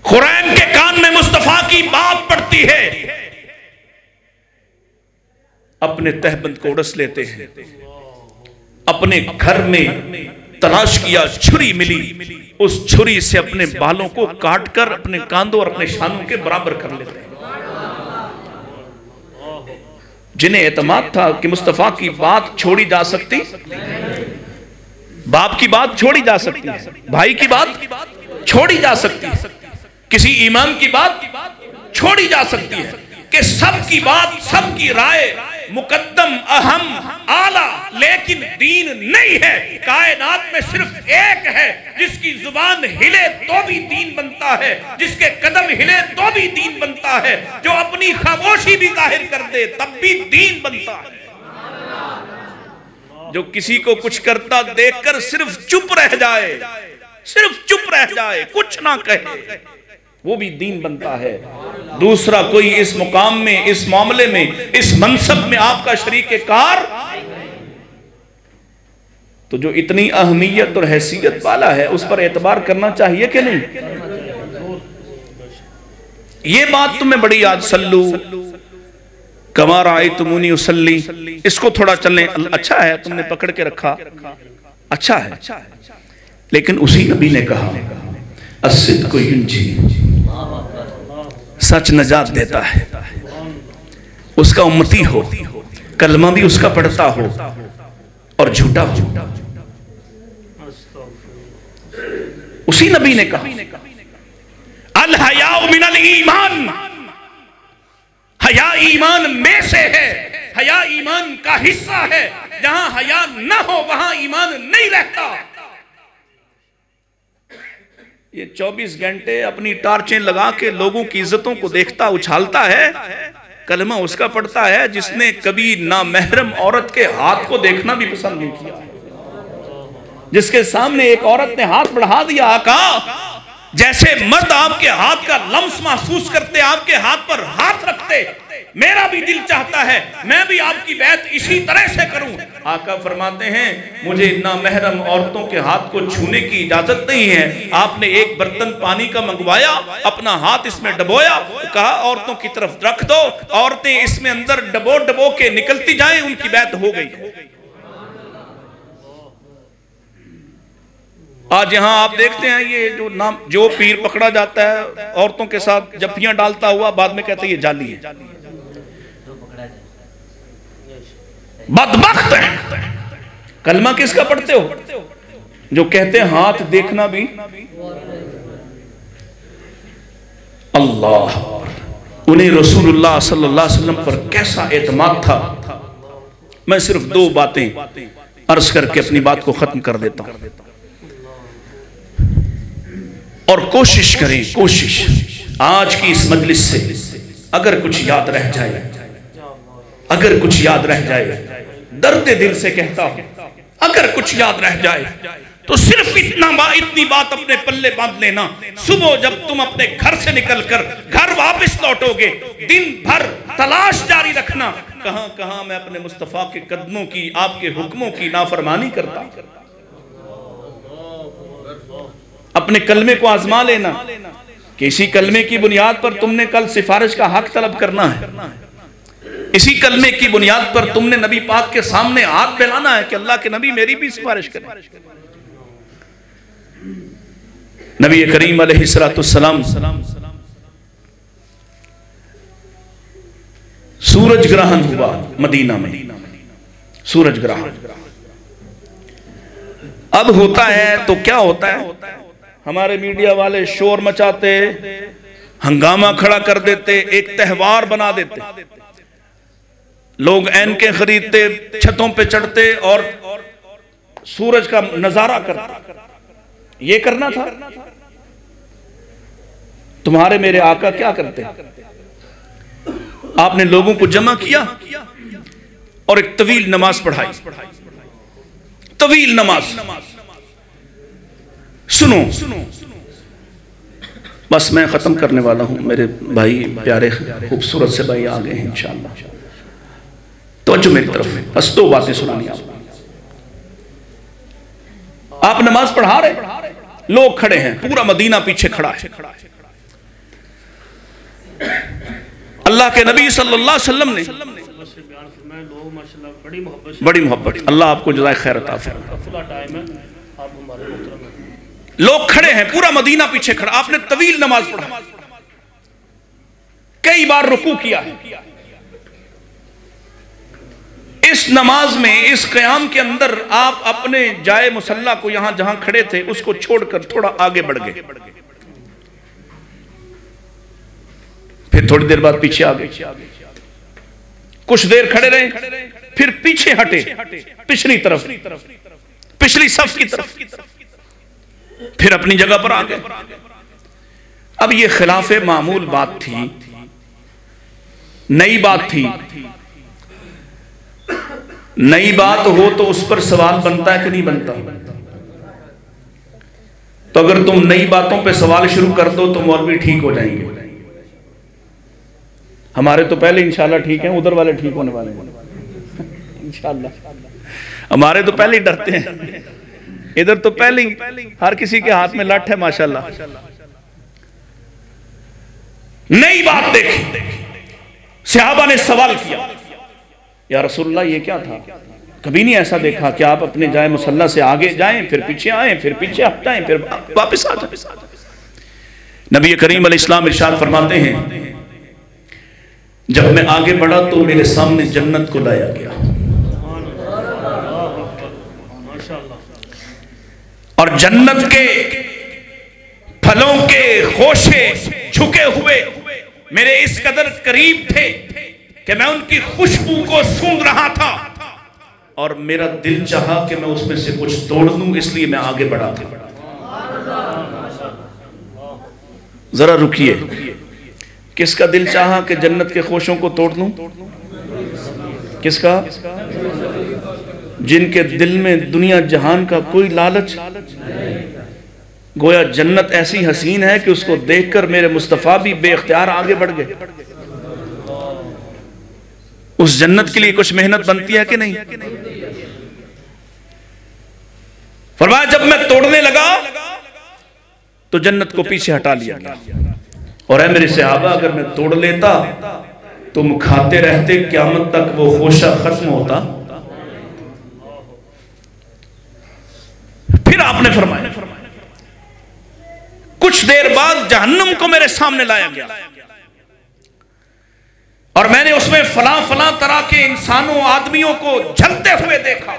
खुरैम के कान में मुस्तफा की बात पड़ती है, अपने तहबंद को उड़स लेते हैं। अपने घर में तलाश किया, छुरी मिली, उस छुरी से अपने बालों को काटकर अपने कांधों और अपने शानों के बराबर कर लेते हैं। जिन्हें एतमाद था कि मुस्तफा की बात छोड़ी जा सकती, बाप की बात छोड़ी जा सकती है, भाई की बात छोड़ी जा सकती है, किसी इमाम की बात छोड़ी जा सकती है, कि सबकी बात, सबकी राय मुकद्दम, अहम, आला, लेकिन दीन नहीं है। कायनात में सिर्फ एक है जिसकी जुबान हिले तो भी दीन बनता है, जिसके कदम हिले तो भी दीन बनता है, जो अपनी खामोशी भी जाहिर कर दे तब भी दीन बनता है। जो किसी को कुछ करता देखकर सिर्फ चुप रह जाए, सिर्फ चुप रह जाए, कुछ ना कहे, वो भी दीन बनता है। दूसरा कोई इस मुकाम में, इस मामले में, इस मनसब में आपका शरीके कार, तो जो इतनी अहमियत और हैसियत वाला है उस पर एतबार करना चाहिए कि नहीं? ये बात तुम्हें बड़ी याद, सल्लू कमा राअयतुमूनी उसल्ली, इसको थोड़ा चलने, अच्छा है तुमने पकड़ के रखा, अच्छा है, लेकिन उसी नबी ने कहा अस्सिद्क़ु युंजी, सच नजात देता है। उसका उम्मती हो, कलमा भी उसका पढ़ता हो और झूठा हो, उसी नबी ने कहा अल हयाउ मिनल ईमान, हया ईमान में से है, हया ईमान का हिस्सा है। जहां हया ना हो वहां ईमान नहीं रहता। ये 24 घंटे अपनी टार्चें लगा के लोगों की इज्जतों को देखता उछालता है, कलमा उसका पढ़ता है जिसने कभी ना महरम औरत के हाथ को देखना भी पसंद नहीं किया, जिसके सामने एक औरत ने हाथ बढ़ा दिया, आका जैसे मर्द आपके हाथ का लम्स महसूस करते, आपके हाथ पर हाथ रखते, मेरा भी दिल चाहता है मैं भी आपकी बैत इसी तरह से करूं। आका फरमाते हैं मुझे ना महरम औरतों के हाथ को छूने की इजाजत नहीं है। आपने एक बर्तन पानी का मंगवाया, अपना हाथ इसमें डबोया, कहा औरतों की तरफ रख दो, औरतें इसमें अंदर डबो डबो के निकलती जाएं, उनकी बैत हो गई। आज यहां आप देखते हैं ये जो पीर पकड़ा जाता है औरतों के साथ जफ्फियां डालता हुआ, बाद में कहते हैं ये जाली है, बदबख्त है। कलमा किसका पढ़ते हो? जो कहते हैं हाथ देखना भी अल्लाह, उन्हें रसूलुल्लाह सल्लल्लाहु अलैहि वसल्लम पर कैसा एतमाद था। मैं सिर्फ 2 बातें अर्ज करके अपनी बात को खत्म कर देता हूं। और कोशिश करें, कोशिश आज की इस मजलिस से अगर कुछ याद रह जाए, अगर कुछ याद रह जाए, दर्द दिल से कहता हूं, अगर कुछ याद रह जाए तो सिर्फ इतनी बात अपने पल्ले बांध लेना। सुबह जब तुम अपने घर से निकलकर घर वापस लौटोगे, दिन भर तलाश जारी रखना, कहां कहां मैं अपने मुस्तफा के कदमों की, आपके हुक्मों की नाफरमानी करता। अपने कलमे को आजमा लेना कि इसी कलमे की बुनियाद पर तुमने कल सिफारिश का हक तलब करना है, इसी कलमे की बुनियाद पर तुमने नबी पाक के सामने हाथ फैलाना है कि अल्लाह के नबी मेरी भी सिफारिश करें। नबी करीम अलैहिस्सलाम सूरज ग्रहण हुआ मदीना में, सूरज ग्रहण अब होता है तो क्या होता है, हमारे मीडिया वाले शोर मचाते, हंगामा खड़ा कर देते, एक त्यौहार बना देते, लोग ऐनकें खरीदते, छतों पे चढ़ते और सूरज का नजारा करते। ये करना था। तुम्हारे मेरे आका क्या करते? आपने लोगों को जमा किया और एक तवील नमाज पढ़ाई, तवील नमाज। सुनो, बस मैं ख़त्म करने वाला हूँ। मेरे भाई प्यारे खूबसूरत से भाई आ गए हैं इंशाअल्लाह। तो जो मेरी तरफ बस दो बातें सुनानी आपको। आप नमाज पढ़ा रहे, लोग खड़े हैं, पूरा मदीना पीछे खड़ा है। अल्लाह के नबी सल्लल्लाहु अलैहि वसल्लम ने बड़ी मोहब्बत, अल्लाह आपको जज़ाए खैर अता फरमाए। लोग खड़े हैं, पूरा मदीना पीछे खड़ा। आपने तवील नमाज पढ़ा, कई बार रुकू किया है। इस नमाज में, इस क़याम के अंदर आप अपने जाए मुसल्ला को, यहां जहां खड़े थे उसको छोड़कर थोड़ा आगे बढ़ गए, फिर थोड़ी देर बाद पीछे आ गए, कुछ देर खड़े रहे, फिर पीछे हटे, पिछली तरफ, पिछली सफ की तरफ, फिर अपनी जगह पर आ गए। अब ये खिलाफे मामूल बात थी, नई बात थी। नई बात हो तो उस पर सवाल बनता है कि नहीं बनता? तो अगर तुम नई बातों पे सवाल शुरू कर दो तो मौलवी ठीक हो जाएंगे। हमारे तो पहले इंशाल्लाह ठीक हैं, उधर वाले ठीक होने वाले हैं इंशाल्लाह। हमारे तो पहले ही डरते हैं, इधर तो पहले ही हर किसी के हाथ में लठ है माशाल्लाह। नई बात देखी, सहाबा ने सवाल किया, या रसूलल्लाह ये क्या था? कभी नहीं ऐसा देखा कि आप अपने जाए मुसल्ला से आगे जाएं, फिर पीछे आएं, फिर पीछे हट जाएं, फिर वापस आ जाएं। नबी करीम अलैहिस्सलाम इरशाद फरमाते हैं, जब मैं आगे बढ़ा तो मेरे सामने जन्नत को लाया गया, और जन्नत के फलों के खोशे झुके हुए मेरे इस कदर करीब थे कि मैं उनकी खुशबू को सूंघ रहा था, और मेरा दिल चाहा कि मैं उसमें से कुछ तोड़ दूं, इसलिए मैं आगे बढ़ा था। जरा रुकिए, किसका दिल चाहा कि जन्नत के खोशों को तोड़ दूं? किसका? जिनके दिल में दुनिया जहान का कोई लालच। गोया जन्नत ऐसी हसीन है कि उसको देखकर मेरे मुस्तफा भी बेख्तियार आगे बढ़ गए। उस जन्नत के लिए कुछ मेहनत बनती है कि नहीं? फरमाया जब मैं तोड़ने लगा तो जन्नत को पीछे हटा लिया गया, और है मेरे सहाबा, अगर मैं तोड़ लेता तुम खाते रहते, क़यामत तक वो खोशा खत्म होता। फिर आपने फरमाया कुछ देर बाद जहन्नुम को मेरे सामने लाया गया, और मैंने उसमें फला फला तरह के इंसानों आदमियों को जलते हुए देखा,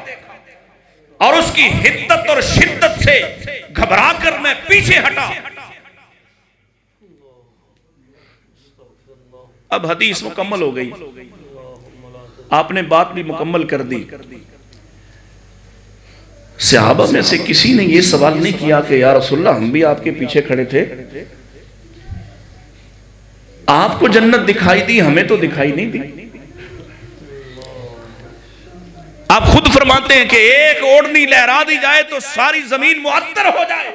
और उसकी हिद्दत और शिद्दत से घबराकर मैं पीछे हटा। अब हदीस मुकम्मल हो गई, आपने बात भी मुकम्मल कर दी। सहाबा में से किसी ने यह सवाल नहीं किया कि या रसूलल्लाह हम भी आपके पीछे खड़े थे, आपको जन्नत दिखाई दी, हमें तो दिखाई नहीं दी। आप खुद फरमाते हैं कि एक ओढ़नी लहरा दी जाए तो सारी जमीन मुअत्तर हो जाए।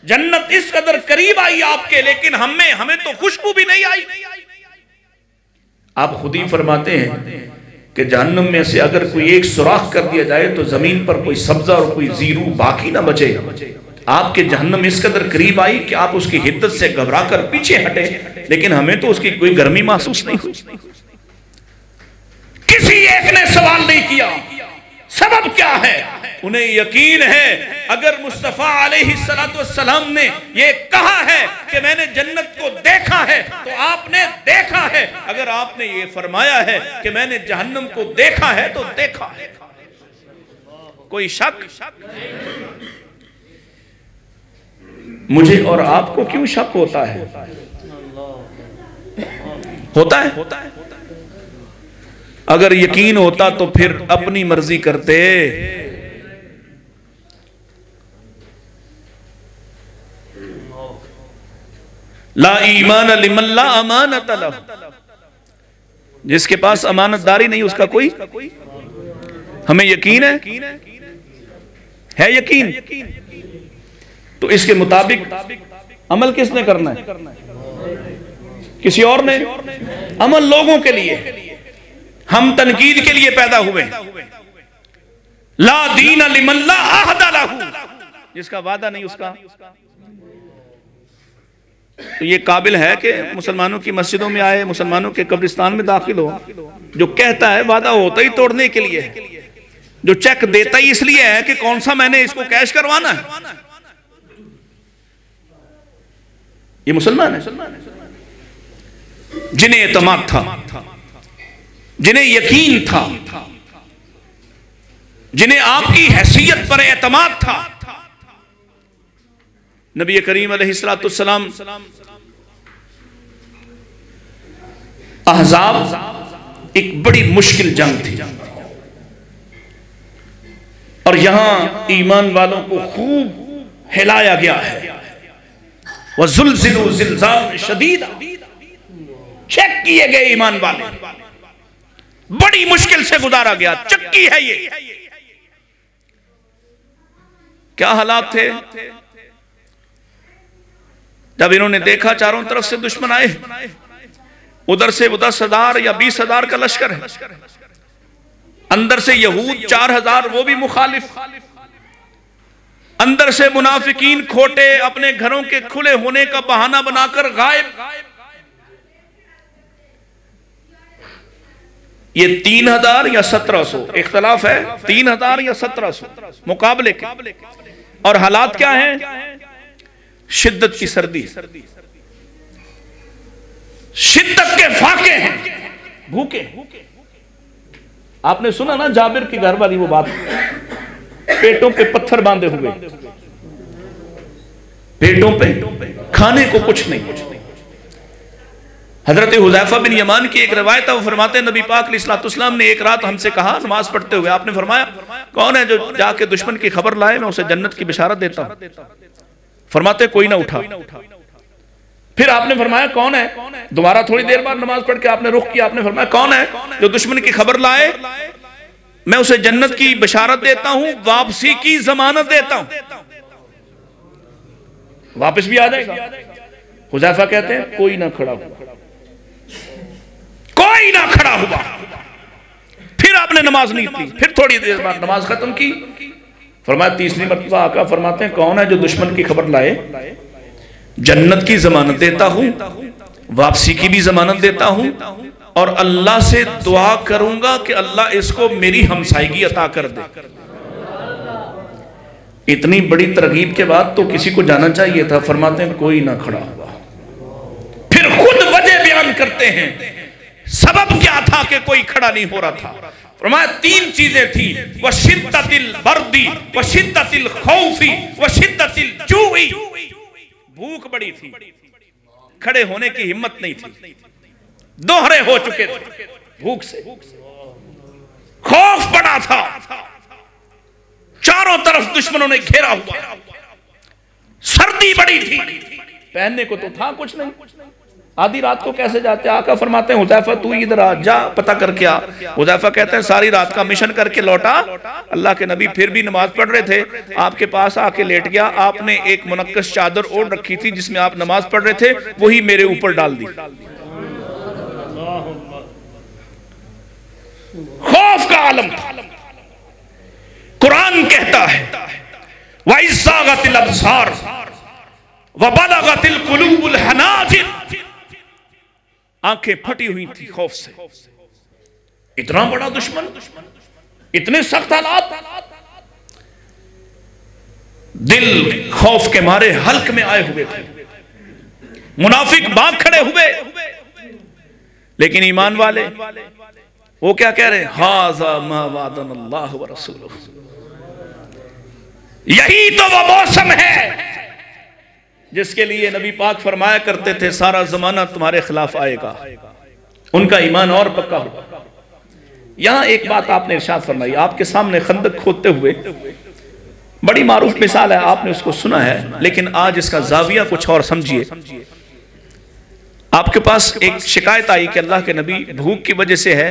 जन्नत इस कदर करीब आई आपके, लेकिन हमें तो खुशबू भी नहीं आई। आप खुद ही फरमाते हैं कि जहन्नम में से अगर कोई एक सुराख कर दिया जाए तो जमीन पर कोई सब्जा और कोई जीरू बाकी ना बचे। आपके जहन्नम इस कदर करीब आई कि आप उसकी हिद्दत से घबराकर पीछे हटे, लेकिन हमें तो उसकी कोई गर्मी महसूस नहीं हुई। किसी एक ने सवाल नहीं किया, सबब क्या है? उन्हें यकीन है अगर मुस्तफा अलैहिस्सलाम ने ये कहा है कि मैंने जन्नत को देखा है तो आपने देखा है, अगर आपने ये फरमाया है कि मैंने जहन्नम को देखा है तो देखा है। कोई शक? मुझे और आपको क्यों शक होता है? होता है। अगर यकीन होता तो फिर अपनी मर्जी करते। ला ईमान लिमन ला अमानत लह, जिसके पास अमानतदारी नहीं उसका कोई। हमें यकीन है यकीन, तो इसके मुताबिक अमल किसने करना है? किसी और ने? अमल लोगों के लिए। हम तनकीद के लिए पैदा हुए। ला दीन लिमन ला अहद लहू, जिसका वादा नहीं उसका। तो ये काबिल है कि मुसलमानों की मस्जिदों में आए, मुसलमानों के कब्रिस्तान में दाखिल हो। जो कहता है वादा होता ही तोड़ने के लिए है, जो चेक देता ही इसलिए है कि कौन सा मैंने इसको कैश करवाना है, ये मुसलमान है। जिन्हें एतमाद था, जिन्हें यकीन था, जिन्हें आपकी हैसियत पर एतमाद था। नबी करीम अलैहिस्सलाम अहज़ाब एक बड़ी मुश्किल जंग थी और यहां ईमान वालों को खूब हिलाया गया है। वह ज़ुल्ज़िलू ज़िल्ज़ालन शदीदा, चेक किए गए ईमान वाले, बड़ी मुश्किल से गुजारा गया। चक्की है ये। क्या हालात थे जब इन्होंने देखा चारों तरफ से दुश्मन आए, उधर से 10,000 या 20,000 का लश्कर है, अंदर से यहूद 4,000 वो भी मुखालिफ, अंदर से मुनाफिकीन खोटे अपने घरों के खुले होने का बहाना बनाकर गायब। ये 3,000 या 1,700 इख्तलाफ है, 3,000 या 1,700 मुकाबले के। और हालात क्या हैं? शिद्दत की सर्दी, शिद्दत के फाके हैं, भूखे। आपने सुना ना जाबिर की घर वाली वो बात, पेटों पे पत्थर बांधे हुए, पेटों पे खाने को कुछ नहीं। हजरत हुज़ैफा बिन यमान की एक रवायत है, वो फरमाते हैं नबी पाक अलैहिस्सलाम ने एक रात हमसे कहा नमाज पढ़ते हुए, आपने फरमाया कौन है जो जाके दुश्मन की खबर लाए, मैं उसे जन्नत की बिशारत देता हूं। फरमाते कोई ना उठा। फिर आपने फरमाया कौन है? दोबारा थोड़ी देर बाद नमाज पढ़ के आपने रुख किया, आपने फरमाया कौन है जो दुश्मन की खबर लाए, मैं उसे जन्नत की बिशारत देता हूं, वापसी की जमानत देता हूं, वापस भी आ जाएगा। हुज़ैफा कहते हैं कोई ना खड़ा हुआ, कोई ना खड़ा हुआ। फिर आपने नमाज नहीं की, फिर थोड़ी देर बाद नमाज खत्म की। फरमाया तीसरी मरतबा आका फरमाते हैं कौन है जो दुश्मन की खबर लाए, जन्नत की जमानत देता हूं, वापसी की भी जमानत देता हूं, और अल्लाह से दुआ करूंगा कि अल्लाह इसको मेरी हमसायगी अता कर दे। इतनी बड़ी तरगीब के बाद तो किसी को जाना चाहिए था। फरमाते हैं कोई ना खड़ा हुआ। फिर खुद वजह बयान करते हैं, सबब क्या था कि कोई खड़ा नहीं हो रहा था। फरमाया 3 चीजें थी, वशिद्दतिल बर्दी वशिद्दतिल खौफी वशिद्दतिल जूई। भूख बड़ी थी, खड़े होने की हिम्मत नहीं थी, दोहरे हो चुके थे भूख से, खौफ बड़ा था, चारों तरफ दुश्मनों ने घेरा हुआ, सर्दी बड़ी थी, पहनने को तो था कुछ नहीं। आधी रात को कैसे जाते? आका फरमाते हैं हुज़ैफा तू इधर आ, जा पता करके आ। हुज़ैफा कहते हैं सारी रात का मिशन करके लौटा, अल्लाह के नबी फिर भी नमाज पढ़ रहे थे, आपके पास आके लेट गया। आपने एक मुनक्कस चादर ओढ़ रखी थी जिसमें आप नमाज पढ़ रहे थे, वही मेरे ऊपर डाल दी। खौफ का आलम था। कुरान कहता है वइज़्ज़ागतिल अब्सार व बलगतिल कुलूबुल हनाजिर, आंखें फटी हुई थी खौफ से। इतना बड़ा दुश्मन, इतने सख्त हालात, दिल खौफ के मारे हल्क में आए हुए थे, मुनाफिक भाग खड़े हुए। लेकिन ईमान वाले वो क्या कह रहे हैं? हाज़ा मा वादनल्लाहु व रसूलुहु, यही तो वो मौसम है जिसके लिए नबी पाक फरमाया करते थे सारा जमाना तुम्हारे खिलाफ आएगा। उनका ईमान और पक्का होगा। यहां एक बात आपने इरशाद फरमाई, आपके सामने खंदक खोदते हुए, बड़ी मारूफ मिसाल है, आपने उसको सुना है, लेकिन आज इसका जाविया कुछ और समझिए। आपके पास एक शिकायत आई कि अल्लाह के नबी भूख की वजह से है,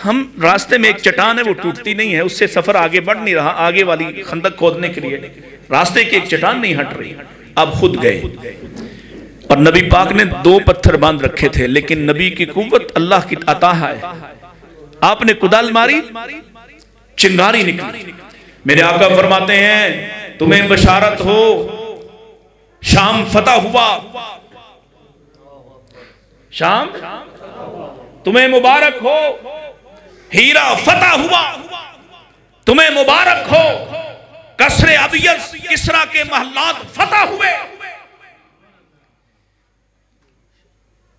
हम रास्ते में एक चट्टान है वो टूटती नहीं है, उससे सफर आगे बढ़ नहीं रहा, आगे वाली खंदक खोदने के लिए रास्ते की एक चट्टान नहीं हट रही। आप खुद गए, और नबी पाक ने 2 पत्थर बांध रखे थे, लेकिन नबी की कुव्वत अल्लाह की अता है। आपने कुदाल मारी, चिंगारी निकली। मेरे आका फरमाते हैं तुम्हें बशारत हो, शाम फतह हुआ, शाम तुम्हें मुबारक हो, हीरा फतह हुआ, तुम्हें मुबारक हो, कसरे अबियस किसरा के महलात फतह हुए।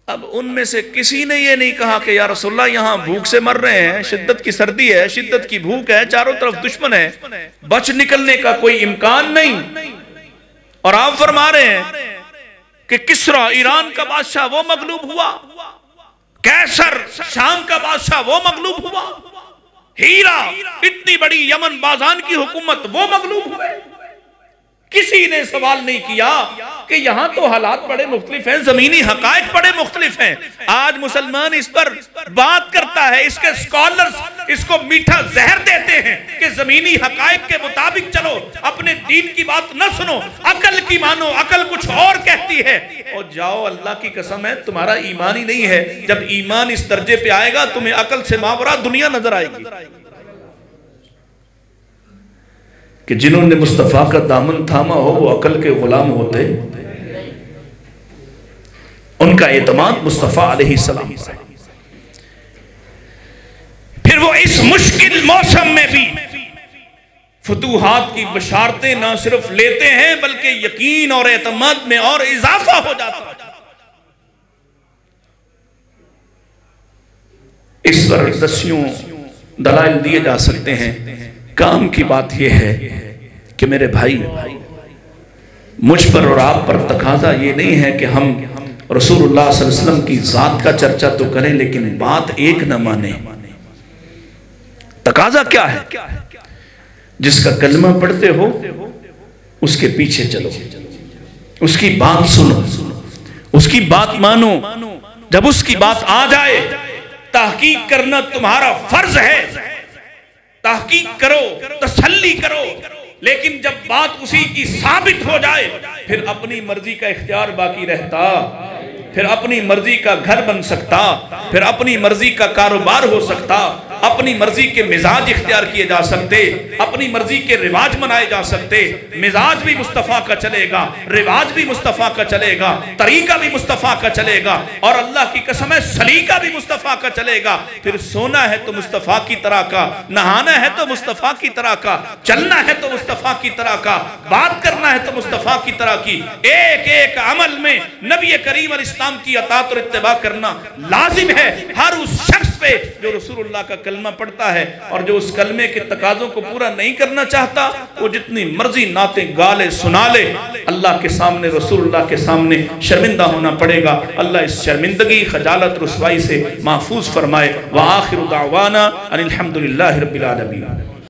अब उनमें से किसी ने ये नहीं कहा कि या रसूलल्लाह यहां भूख से मर रहे हैं, शिद्दत की सर्दी है, शिद्दत की भूख है, चारों तरफ दुश्मन है, बच निकलने का कोई इम्कान नहीं। और आप फरमा रहे हैं कि किसरा ईरान का बादशाह वो मगलूब हुआ, कैसर शाम का बादशाह वो मगलूब हुआ, हीरा इतनी बड़ी यमन बाजान की हुकूमत वो मगलूब हुए। किसी ने सवाल नहीं किया कि यहां तो हालात बड़े मुख्तलिफ हैं, जमीनी हकायक बड़े मुख्तलिफ हैं। आज मुसलमान इस पर बात करता है, इसके स्कॉलर्स इसको मीठा जहर देते हैं कि जमीनी हकायक के मुताबिक चलो, अपने दीन की बात न सुनो, अकल की मानो, अकल कुछ और कहती है। और जाओ, अल्लाह की कसम है तुम्हारा ईमान ही नहीं है। जब ईमान इस दर्जे पे आएगा तुम्हें अकल से मावरा दुनिया नजर आएगी कि जिन्होंने मुस्तफा का दामन थामा हो वो अकल के गुलाम होते। उनका एतमाद मुस्तफा अलैहिस्सलाम। फिर वो इस मुश्किल मौसम में भी फतूहात की बशारतें ना सिर्फ लेते हैं बल्कि यकीन और एतमाद में और इजाफा हो जाता है। इस पर दसियों दलाइल दिए जा सकते हैं। काम की बात यह है कि मेरे भाई, मुझ पर और आप पर तकाजा ये नहीं है कि हम रसूलुल्लाह सल्लल्लाहु अलैहि वसल्लम की जात का चर्चा तो करें लेकिन बात एक न माने। तकाजा क्या है? जिसका कलमा पढ़ते हो उसके पीछे चलो, उसकी बात सुनो, उसकी बात मानो। जब उसकी बात आ जाए तहकीक करना तुम्हारा फर्ज है, तहकीक करो, तसल्ली करो। लेकिन जब बात उसी की साबित हो जाए फिर अपनी मर्जी का इख्तियार बाकी रहता, फिर अपनी मर्जी का घर बन सकता, फिर अपनी मर्जी का कारोबार हो सकता, अपनी मर्जी के मिजाज इख्तियार किए जा सकते, अपनी मर्जी के रिवाज मनाए जा सकते। मिजाज भी मुस्तफ़ा का चलेगा, रिवाज भी मुस्तफ़ा का चलेगा, तरीका भी मुस्तफ़ा का चलेगा, और अल्लाह की कसम है सलीका भी मुस्तफ़ा का चलेगा। फिर सोना है तो मुस्तफ़ा की तरह का, नहाना है तो मुस्तफ़ा की तरह का, चलना है तो मुस्तफ़ा की तरह का, बात करना है तो मुस्तफ़ा की तरह की। एक एक अमल में नबी करीम और इस्लाम की अतात और इत्तिबा करना लाजिम है हर उस शख्स पे जो रसूलुल्लाह का कलमा पढ़ता है। और जो उस कलमे के तकाजों को पूरा नहीं करना चाहता वो जितनी मर्जी नाते गाले सुना ले, अल्लाह के सामने, रसूलुल्लाह के सामने शर्मिंदा होना पड़ेगा। अल्लाह इस शर्मिंदगी, खजालत, रुसवाई से महफूज फरमाए। व आखिरु दावाना अनिल हम्दुलिल्लाहि रब्बिल आलमीन।